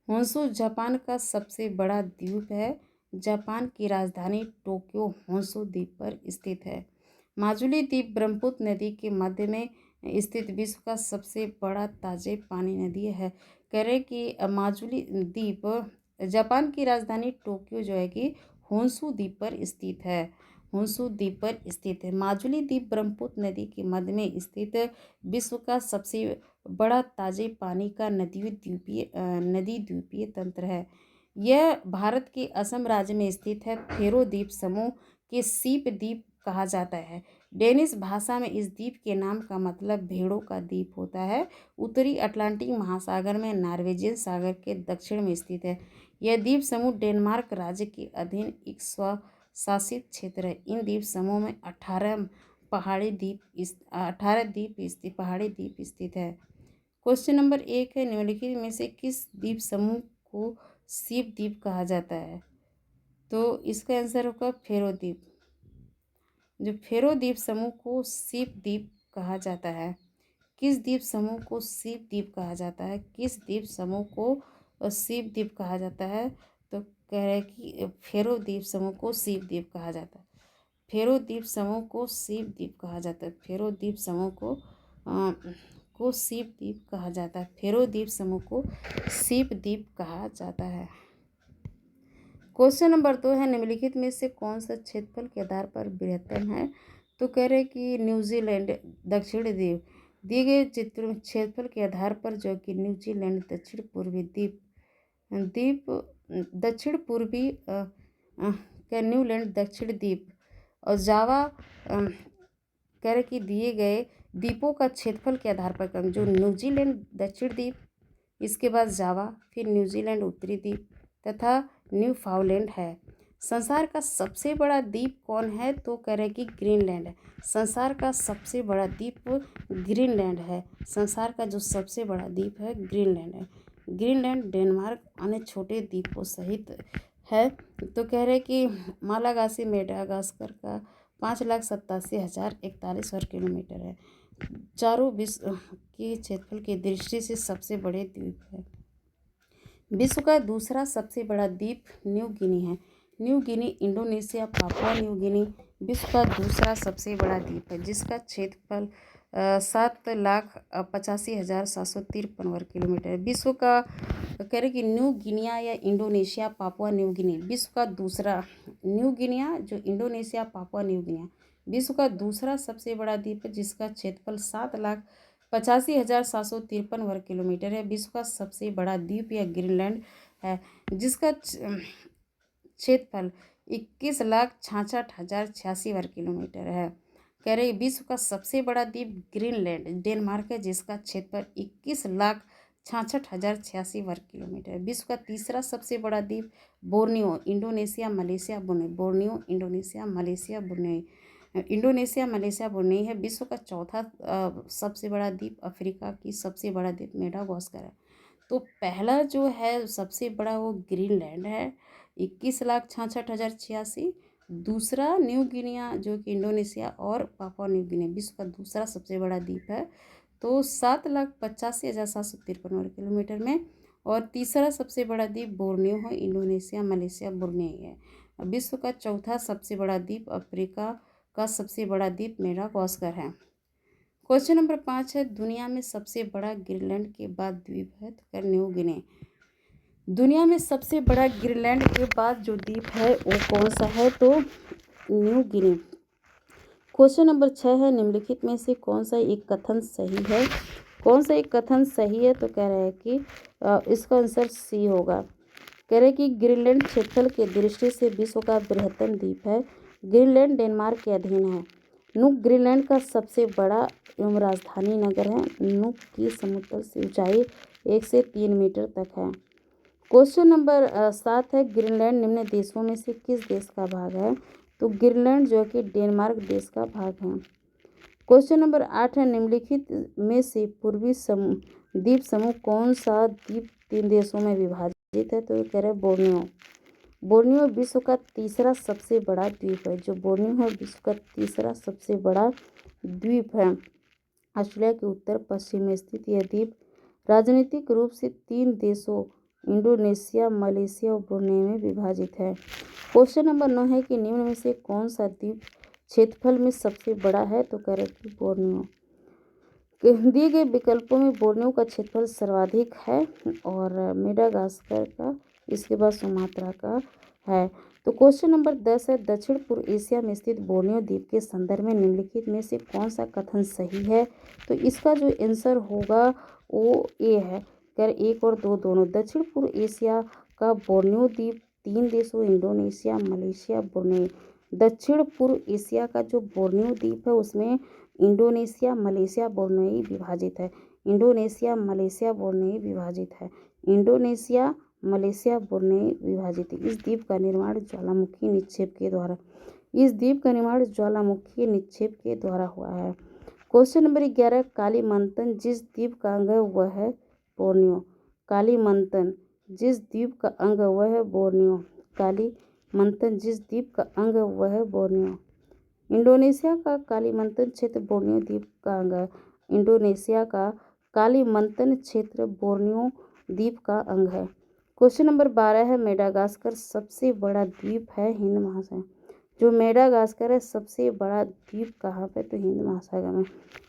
होन्शू जापान का सबसे बड़ा द्वीप है। जापान की राजधानी टोक्यो होन्शू द्वीप पर स्थित है। माजुली द्वीप ब्रह्मपुत्र नदी के मध्य में स्थित विश्व का सबसे बड़ा ताजे पानी नदी है। कह रहे कि माजुली द्वीप जापान की राजधानी टोक्यो जो है कि होन्शू द्वीप पर स्थित है। होन्शू द्वीप पर स्थित है। माजुली द्वीप ब्रह्मपुत्र नदी के मध्य में स्थित विश्व का सबसे बड़ा ताजे पानी का नदी द्वीपीय तंत्र है। यह भारत के असम राज्य में स्थित है। फेरो द्वीप समूह के सीप द्वीप कहा जाता है। डेनिश भाषा में इस द्वीप के नाम का मतलब भेड़ों का द्वीप होता है। उत्तरी अटलांटिक महासागर में नॉर्वेजियन सागर के दक्षिण में स्थित है। यह द्वीप समूह डेनमार्क राज्य के अधीन एक स्वशासित क्षेत्र है। इन द्वीप समूह में 18 पहाड़ी द्वीप स्थित है। क्वेश्चन नंबर 1 है, निम्नलिखित में से किस द्वीप समूह को सीप द्वीप कहा जाता है? तो इसका आंसर होगा फेरो द्वीप। जो फेरो द्वीप समूह को सीप द्वीप कहा जाता है। किस द्वीप समूह को सीप द्वीप कहा जाता है? किस द्वीप समूह को सीप द्वीप कहा जाता है? तो कह रहे हैं कि फेरो द्वीप समूह को सीप द्वीप कहा जाता है। फेरो द्वीप समूह को सीप द्वीप कहा जाता है। फेरो द्वीप समूह को सीप द्वीप कहा जाता है। फेरो द्वीप समूह को सीप द्वीप कहा जाता है। क्वेश्चन नंबर 2 है, निम्नलिखित में से कौन सा क्षेत्रफल के आधार पर बृहत्तम है? तो कह रहे कि न्यूजीलैंड दक्षिण द्वीप। दिए गए क्षेत्रफल के आधार पर जो कि न्यूजीलैंड दक्षिण पूर्वी दक्षिण पूर्वी न्यूजीलैंड दक्षिण द्वीप और जावा कह रहे कि दिए गए द्वीपों का क्षेत्रफल के आधार पर क्रम, जो न्यूजीलैंड दक्षिण द्वीप, इसके बाद जावा, फिर न्यूजीलैंड उत्तरी द्वीप तथा न्यूफाउंडलैंड है। संसार का सबसे बड़ा द्वीप कौन है? तो कह रहे कि ग्रीनलैंड है। संसार का सबसे बड़ा द्वीप ग्रीनलैंड है। संसार का जो सबसे बड़ा द्वीप है ग्रीनलैंड है। ग्रीनलैंड डेनमार्क अन्य छोटे द्वीपों सहित है। तो कह रहे कि मालागासी मेडागास्कर का 5,87,041 वर्ग किलोमीटर है। चारों विश्व के क्षेत्रफल की दृष्टि से सबसे बड़े द्वीप है। विश्व का दूसरा सबसे बड़ा द्वीप न्यू गिनी है। New Guinea Indonesia Papua New Guinea विश्व का दूसरा सबसे बड़ा द्वीप है, जिसका क्षेत्रफल 7,85,753 वर्ग किलोमीटर है। विश्व का कह रहे कि न्यू गिनिया या इंडोनेशिया पापुआ न्यू गिनी विश्व का दूसरा, न्यू गिनिया जो इंडोनेशिया पापुआ न्यू गिनिया विश्व का दूसरा सबसे बड़ा द्वीप है, जिसका क्षेत्रफल 7,85,753 वर्ग किलोमीटर है। विश्व का सबसे बड़ा द्वीप या ग्रीनलैंड है, जिसका क्षेत्रफल 21,66,086 वर्ग किलोमीटर है। कह रहे विश्व का सबसे बड़ा द्वीप ग्रीनलैंड डेनमार्क है, जिसका क्षेत्रफल 21,66,086 वर्ग किलोमीटर है। विश्व का तीसरा सबसे बड़ा द्वीप Borneo Indonesia Malaysia Brunei, Borneo Indonesia Malaysia Brunei है। विश्व का चौथा सबसे बड़ा द्वीप अफ्रीका की सबसे बड़ा द्वीप मेडागास्कर है। तो पहला जो है सबसे बड़ा वो ग्रीनलैंड है 21,66,086। दूसरा न्यू गिनिया जो कि इंडोनेशिया और पापुआ न्यू गिनी विश्व का दूसरा सबसे बड़ा द्वीप है, तो 7,85,753 वर्ग किलोमीटर में। और तीसरा सबसे बड़ा द्वीप बोर्नियो है, इंडोनेशिया मलेशिया ब्रुनेई है। विश्व का चौथा सबसे बड़ा द्वीप अफ्रीका का सबसे बड़ा द्वीप मेडागास्कर है। क्वेश्चन नंबर 5 है, दुनिया में सबसे बड़ा ग्रीनलैंड के बाद द्वीप है? तो क्या न्यू गिनी। दुनिया में सबसे बड़ा ग्रीनलैंड के बाद जो द्वीप है वो कौन सा है? तो न्यू गिनी। क्वेश्चन नंबर 6 है, निम्नलिखित में से कौन सा एक कथन सही है? कौन सा एक कथन सही है? तो कह रहे हैं कि इसका आंसर सी होगा। कह रहे कि ग्रीनलैंड क्षेत्रफल के दृष्टि से विश्व का बृहत्तम द्वीप है। ग्रीनलैंड डेनमार्क के अधीन है। नुक ग्रीनलैंड का सबसे बड़ा एवं राजधानी नगर है। नुक की समुद्र से ऊंचाई 1 से 3 मीटर तक है। क्वेश्चन नंबर 7 है, ग्रीनलैंड निम्न देशों में से किस देश का भाग है? तो ग्रीनलैंड जो कि डेनमार्क देश का भाग है। क्वेश्चन नंबर 8 है, निम्नलिखित में से पूर्वी द्वीप समूह कौन सा द्वीप 3 देशों में विभाजित है? तो कह रहे हैं बोर्नियो। बोर्नियो विश्व का तीसरा सबसे बड़ा द्वीप है। जो बोर्नियो है विश्व का तीसरा सबसे बड़ा द्वीप है। ऑस्ट्रेलिया के उत्तर पश्चिम में स्थित यह द्वीप राजनीतिक रूप से 3 देशों इंडोनेशिया मलेशिया और ब्रुनेई में विभाजित है। क्वेश्चन नंबर 9 है कि निम्न में से कौन सा द्वीप क्षेत्रफल में सबसे बड़ा है? तो कह रहे कि बोर्नियो। दिए गए विकल्पों में बोर्नियो का क्षेत्रफल सर्वाधिक है और मेडागास्कर का, इसके बाद सुमात्रा का है। तो क्वेश्चन नंबर 10 है, दक्षिण पूर्व एशिया में स्थित बोर्नियो द्वीप के संदर्भ में निम्नलिखित में से कौन सा कथन सही है? तो इसका जो आंसर होगा वो ए है। कर 1 और 2 दोनों दक्षिण पूर्व एशिया का बोर्नियो द्वीप 3 देशों इंडोनेशिया, मलेशिया, ब्रुनेई। दक्षिण पूर्व एशिया का जो बोर्नियो द्वीप है उसमें इंडोनेशिया, मलेशिया, ब्रुनेई विभाजित है। इंडोनेशिया, मलेशिया, ब्रुनेई विभाजित है। इंडोनेशिया, मलेशिया, ब्रुनेई विभाजित है। इस द्वीप का निर्माण ज्वालामुखी निक्षेप के द्वारा हुआ है। क्वेश्चन नंबर 11, कालीमंतन जिस द्वीप का अंग है वह है बोर्नियो। कालीमंतन जिस द्वीप का अंग है वह है बोर्नियो। कालीमंतन जिस द्वीप का अंग है वह है बोर्नियो। इंडोनेशिया का कालीमंतन क्षेत्र बोर्नियो द्वीप का अंग है। इंडोनेशिया का कालीमंतन क्षेत्र बोर्नियो द्वीप का अंग है। क्वेश्चन नंबर 12 है, मेडागास्कर सबसे बड़ा द्वीप है हिंद महासागर। जो मेडागास्कर है सबसे बड़ा द्वीप कहाँ पे, तो हिंद महासागर में।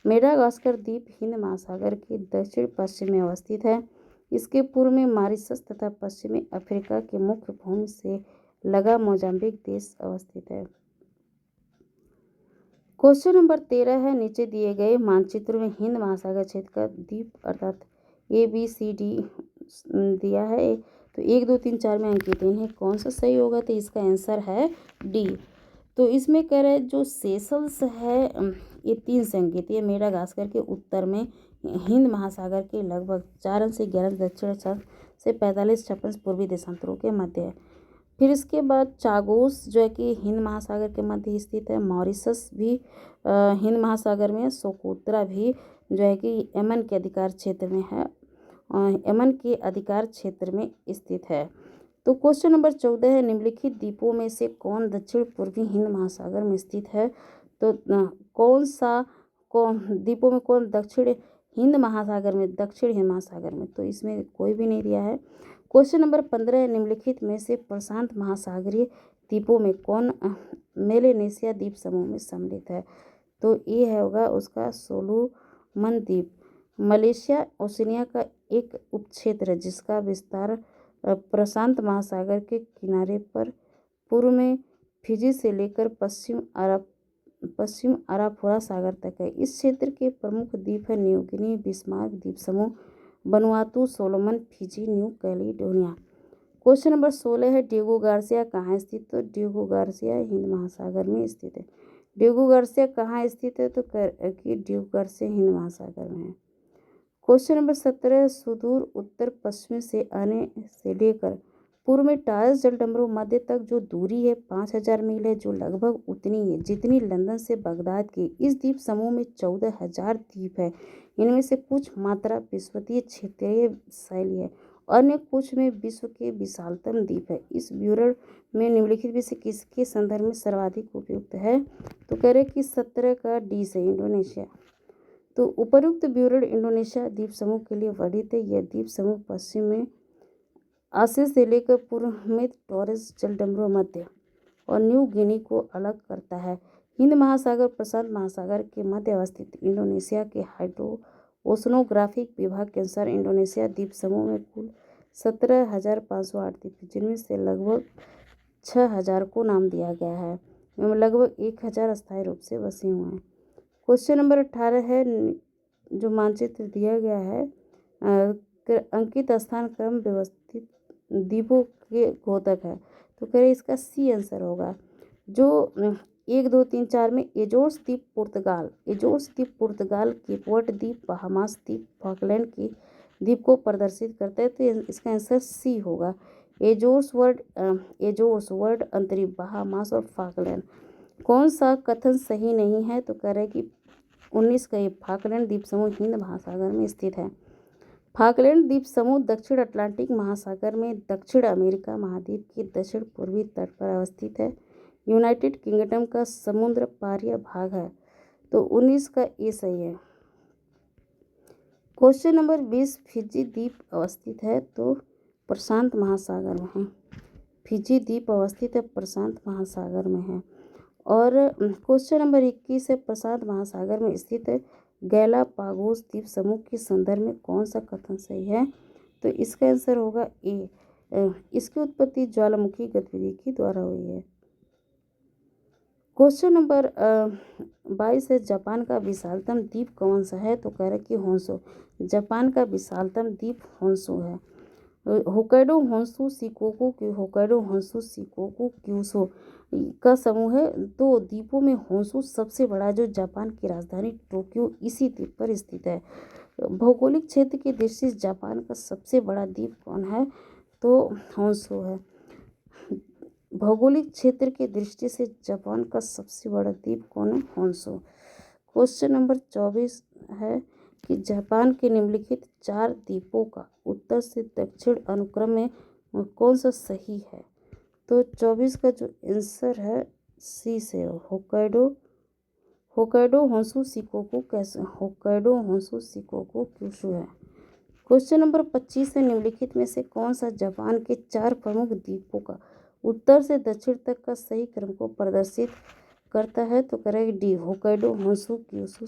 मेडागास्कर द्वीप हिंद महासागर के दक्षिण पश्चिम में अवस्थित है। इसके पूर्व में मॉरिशस तथा पश्चिम में अफ्रीका के मुख्य भूमि से लगा मोजाम्बिक देश अवस्थित है। क्वेश्चन नंबर 13 है, नीचे दिए गए मानचित्र में हिंद महासागर क्षेत्र का द्वीप अर्थात ABCD दिया है, तो 1 2 3 4 में अंकित है, कौन सा सही होगा, तो इसका आंसर है डी। तो इसमें कह रहे हैं जो सेशल्स है ये 3 से अंकित, ये मेडागास्कर के उत्तर में हिंद महासागर के लगभग 4 अंश से 11 दक्षिण अक्षांश से 45-56 पूर्वी देशांतरों के मध्य है। फिर इसके बाद चागोस जो है कि हिंद महासागर के मध्य स्थित है। मॉरिशस भी हिंद महासागर में। सोकोत्रा भी जो है कि यमन के अधिकार क्षेत्र में है, यमन के अधिकार क्षेत्र में स्थित है। तो क्वेश्चन नंबर 14 है, निम्नलिखित द्वीपों में से कौन दक्षिण पूर्वी हिंद महासागर में स्थित है, तो द्वीपों में कौन दक्षिण हिंद महासागर में, तो इसमें कोई भी नहीं दिया है। क्वेश्चन नंबर 15 है, निम्नलिखित में से प्रशांत महासागरीय द्वीपों में कौन मेलेनेशिया द्वीप समूह में सम्मिलित है, तो ये होगा उसका सोलोमन द्वीप। मलेशिया ओशिनिया का एक उपक्षेत्र है जिसका विस्तार प्रशांत महासागर के किनारे पर पूर्व में फिजी से लेकर पश्चिम अराफोरा सागर तक है। इस क्षेत्र के प्रमुख द्वीप है न्यू गिनी, बिस्मार्क द्वीप समूह, Vanuatu, Solomon, Fiji, new Caledonia. Question number 16 है, डिएगो गार्सिया कहाँ स्थित, तो डिएगो गार्सिया हिंद महासागर में स्थित है। डिएगो गार्सिया कहाँ स्थित है, तो डिएगो गार्सिया हिंद महासागर में है। क्वेश्चन नंबर 17, सुदूर उत्तर पश्चिम से आने से लेकर पूर्व में टारस जलडमरू मध्य तक जो दूरी है 5000 मील है, जो लगभग उतनी है जितनी लंदन से बगदाद की। इस द्वीप समूह में 14,000 द्वीप है। इनमें से कुछ मात्रा विश्ववीय क्षेत्रीय शैली है, अन्य कुछ में विश्व के विशालतम द्वीप है। इस ब्यूरो में निम्नलिखित में से किसके संदर्भ में सर्वाधिक उपयुक्त है, तो कह रहे कि 17 का डी से इंडोनेशिया। तो उपयुक्त ब्यूरो इंडोनेशिया द्वीप समूह के लिए वर्णित है। यह द्वीप समूह पश्चिम में आसिया से लेकर पूर्व में टॉरस जलडमरू मध्य और न्यू गिनी को अलग करता है। हिंद महासागर प्रशांत महासागर के मध्य अवस्थित इंडोनेशिया के हाइड्रो ओशनोग्राफिक विभाग के अनुसार इंडोनेशिया द्वीप समूह में कुल 17,508 द्वीप, जिनमें से लगभग 6,000 को नाम दिया गया है एवं लगभग 1,000 अस्थायी रूप से बसे हुए हैं। क्वेश्चन नंबर 18 है, जो मानचित्र दिया गया है अंकित स्थान क्रम व्यवस्थित द्वीपों के घोतक है, तो कह रहे इसका सी आंसर होगा। जो 1 2 3 4 में एजोर्स द्वीप पुर्तगाल, केपवर्ड द्वीप, बहामास द्वीप, फॉकलैंड के द्वीप को प्रदर्शित करता है, तो इसका आंसर सी होगा। एजोर्स वर्ड अंतरिक्ष, बहामास और फॉकलैंड। कौन सा कथन सही नहीं है, तो कह रहे कि 19 का ये फाकलैंड द्वीप समूह हिंद महासागर में स्थित है। फाकलैंड द्वीप समूह दक्षिण अटलांटिक महासागर में दक्षिण अमेरिका महाद्वीप के दक्षिण पूर्वी तट पर अवस्थित है। यूनाइटेड किंगडम का समुद्र पारीय भाग है, तो 19 का ए सही है। क्वेश्चन नंबर 20, फिजी द्वीप अवस्थित है, तो प्रशांत महासागर में है। फिजी द्वीप अवस्थित है, प्रशांत महासागर में है। और क्वेश्चन नंबर 21 है, प्रशांत महासागर में स्थित गैलापागोस द्वीप समूह के संदर्भ में कौन सा कथन सही है, तो इसका आंसर होगा ए। इसकी उत्पत्ति ज्वालामुखी गतिविधि के द्वारा हुई है। क्वेश्चन नंबर 22 है, जापान का विशालतम द्वीप कौन सा है, तो कह रहे कि होन्शु। जापान का विशालतम द्वीप होन्शु है। होक्काइडो होन्शु शिकोकू क्यूशो का समूह है। तो द्वीपों में होन्शु सबसे बड़ा, जो जापान की राजधानी टोक्यो इसी द्वीप पर स्थित है। भौगोलिक क्षेत्र की दृष्टि से जापान का सबसे बड़ा द्वीप कौन है? तो होन्शु है। भौगोलिक क्षेत्र की दृष्टि से जापान का सबसे बड़ा द्वीप कौन है? होन्शु। क्वेश्चन नंबर 24 है कि जापान के निम्नलिखित 4 द्वीपों का उत्तर से दक्षिण अनुक्रम में कौन सा सही है? तो 24 का जो आंसर है सी से होक्काइडो होन्शु शिकोकू क्यूशु है। क्वेश्चन नंबर 25 है, निम्नलिखित में से कौन सा जापान के 4 प्रमुख द्वीपों का उत्तर से दक्षिण तक का सही क्रम को प्रदर्शित करता है? तो correct D, Hokkaido Honshu Kyushu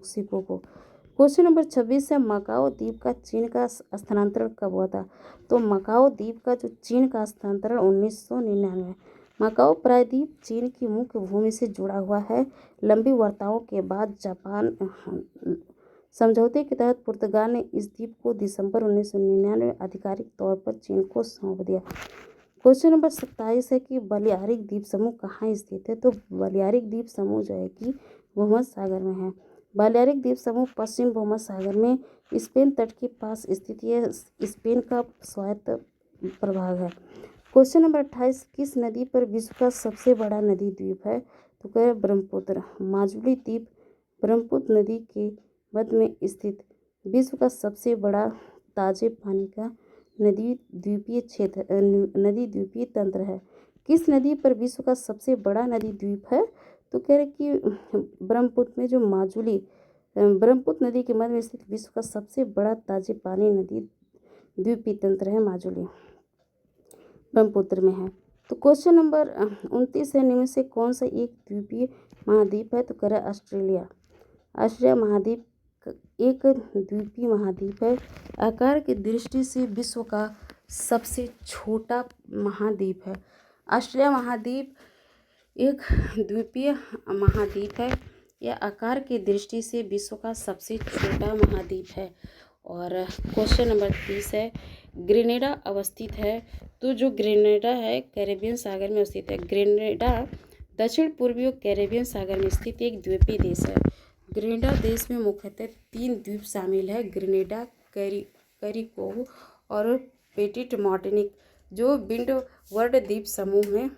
Shikoku. Question number 26 है, मकाओ द्वीप का चीन का स्थानांतरण कब हुआ था? तो मकाओ द्वीप का जो चीन का स्थानांतरण 1999। मकाओ प्रायद्वीप चीन की मुख्य भूमि से जुड़ा हुआ है। लंबी वार्ताओं के बाद जापान समझौते के तहत पुर्तगाल ने इस द्वीप को दिसंबर 1999 आधिकारिक तौर पर चीन को सौंप दिया। क्वेश्चन नंबर 27 है कि बालियारिक द्वीप समूह कहाँ स्थित है? तो बालियारिक द्वीप समूह जो है कि भूमध्य सागर में है। बालियारिक द्वीप समूह पश्चिम भूमध्य सागर में स्पेन तट के पास स्थित है। स्पेन का स्वायत्त प्रभाग है। क्वेश्चन नंबर 28, किस नदी पर विश्व का सबसे बड़ा नदी द्वीप है? तो कह ब्रह्मपुत्र। माजुली द्वीप ब्रह्मपुत्र नदी के मध्य में स्थित विश्व का सबसे बड़ा ताजे पानी का नदी द्वीपीय तंत्र है। किस नदी पर विश्व का सबसे बड़ा नदी द्वीप है? तो कह रहे कि ब्रह्मपुत्र में जो माजुली ब्रह्मपुत्र नदी के मध्य में स्थित विश्व का सबसे बड़ा ताजे पानी नदी द्वीपीय तंत्र है माजुली, ब्रह्मपुत्र में है। तो क्वेश्चन नंबर 29 है, निम्न से कौन सा एक द्वीपीय महाद्वीप है? तो कह रहा ऑस्ट्रेलिया। ऑस्ट्रेलिया महाद्वीप एक द्वीपीय महाद्वीप है। आकार की दृष्टि से विश्व का सबसे छोटा महाद्वीप है। ऑस्ट्रेलिया महाद्वीप एक द्वीपीय महाद्वीप है। यह आकार की दृष्टि से विश्व का सबसे छोटा महाद्वीप है। और क्वेश्चन नंबर 30 है, ग्रेनेडा अवस्थित है। तो जो ग्रेनेडा है कैरेबियन सागर में स्थित है। ग्रेनेडा दक्षिण पूर्वी कैरेबियन सागर में स्थित एक द्वीपीय देश है। ग्रेनेडा देश में मुख्यतः 3 द्वीप शामिल है, ग्रेनेडा, कैरिको और पेटिट मार्टिनिक, जो विंडवर्ड द्वीप समूह में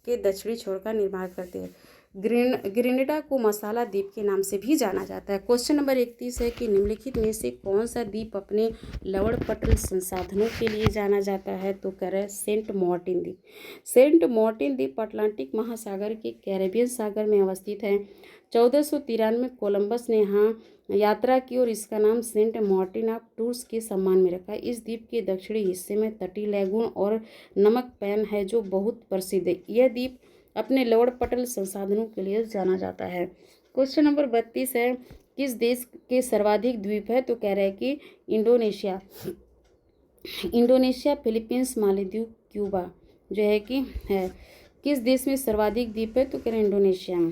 के दक्षिणी छोर का निर्माण करते हैं। ग्रेनेडा को मसाला द्वीप के नाम से भी जाना जाता है। क्वेश्चन नंबर 31 है कि निम्नलिखित में से कौन सा द्वीप अपने लवण पटल संसाधनों के लिए जाना जाता है? तो कह रहे सेंट मार्टिन द्वीप। सेंट मार्टिन द्वीप अटलांटिक महासागर के कैरेबियन सागर में अवस्थित है। 1493 में कोलंबस ने यहाँ यात्रा की और इसका नाम सेंट मार्टिन ऑफ टूर्स के सम्मान में रखा। इस द्वीप के दक्षिणी हिस्से में तटीय लैगून और नमक पैन है जो बहुत प्रसिद्ध है। यह द्वीप अपने लवण पटल संसाधनों के लिए जाना जाता है। क्वेश्चन नंबर 32 है, किस देश के सर्वाधिक द्वीप है? तो कह रहे हैं कि इंडोनेशिया, फिलीपींस, मालदीव, क्यूबा जो है कि है। किस देश में सर्वाधिक द्वीप है? तो कह रहे हैं इंडोनेशिया में।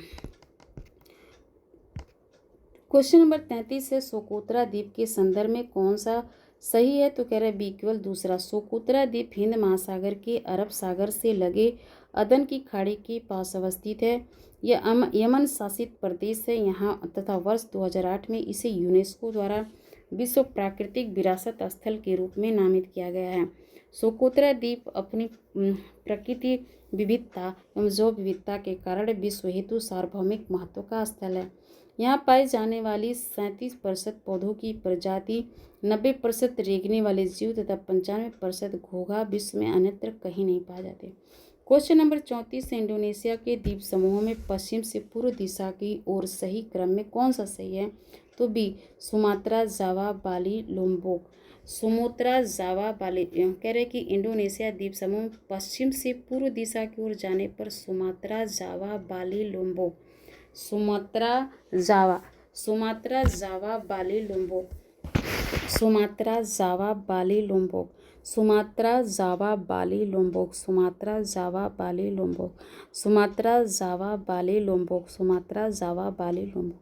क्वेश्चन नंबर 33 है, सोकोत्रा द्वीप के संदर्भ में कौन सा सही है? तो कह रहे हैं बी केवल दूसरा। सोकोत्रा द्वीप हिंद महासागर के अरब सागर से लगे अदन की खाड़ी के पास अवस्थित है। यह यमन शासित प्रदेश है यहाँ तथा वर्ष 2008 में इसे यूनेस्को द्वारा विश्व प्राकृतिक विरासत स्थल के रूप में नामित किया गया है। सोकोत्रा द्वीप अपनी प्रकृति विविधता एवं जैव विविधता के कारण विश्व हेतु सार्वभौमिक महत्व का स्थल है। यहाँ पाई जाने वाली 37% पौधों की प्रजाति, 90% रेंगने वाले जीव तथा 95% घोंघा विश्व में अन्यत्र कहीं नहीं पाए जाते। क्वेश्चन नंबर 34 है, इंडोनेशिया के द्वीप समूहों में पश्चिम से पूर्व दिशा की ओर सही क्रम में कौन सा सही है? तो बी, सुमात्रा, जावा, बाली, लोम्बोक। सुमात्रा, जावा, बाली कह रहे कि इंडोनेशिया द्वीप समूह पश्चिम से पूर्व दिशा की ओर जाने पर सुमात्रा, जावा, बाली, लोम्बोक। सुमात्रा, जावा, बाली, लोम्बोक। सुमात्रा, जावा, बाली, लोम्बोक। सुमात्रा, जावा, बाली, लोम्बोक। सुमात्रा, जावा, बाली, लोम्बोक। सुमात्रा, जावा, बाली, लोम्बोक। सुमात्रा, जावा, बाली, लोम्बोक।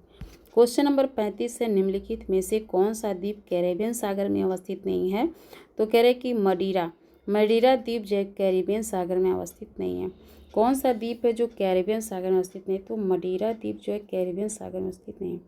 क्वेश्चन नंबर 35 है, निम्नलिखित में से कौन सा द्वीप कैरेबियन सागर में अवस्थित नहीं है? तो कह रहे कि मडीरा द्वीप जो कैरेबियन सागर में अवस्थित नहीं है। कौन सा द्वीप है जो कैरेबियन सागर में अवस्थित नहीं? तो मडीरा द्वीप जो है कैरेबियन सागर में स्थित नहीं है।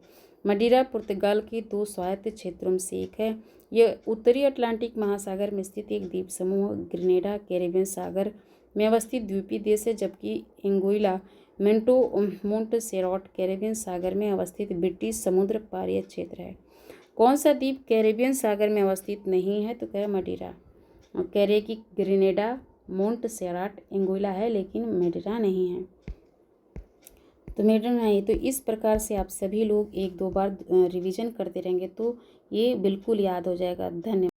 मडीरा पुर्तगाल के 2 स्वायत्त क्षेत्रों में से एक है। यह उत्तरी अटलांटिक महासागर में स्थित एक द्वीप समूह ग्रेनेडा कैरेबियन सागर में अवस्थित द्वीपीय देश है, जबकि एंगुइला मोंटसेराट कैरेबियन सागर में अवस्थित ब्रिटिश समुद्र पारीय क्षेत्र है। कौन सा द्वीप कैरेबियन सागर में अवस्थित नहीं है? तो कह मडीरा। और कह रहे कि ग्रेनेडा मोंटसेराट एंगुइला है, लेकिन मडीरा नहीं है। तो मेडन नहीं। तो इस प्रकार से आप सभी लोग 1-2 बार रिवीजन करते रहेंगे तो ये बिल्कुल याद हो जाएगा। धन्यवाद।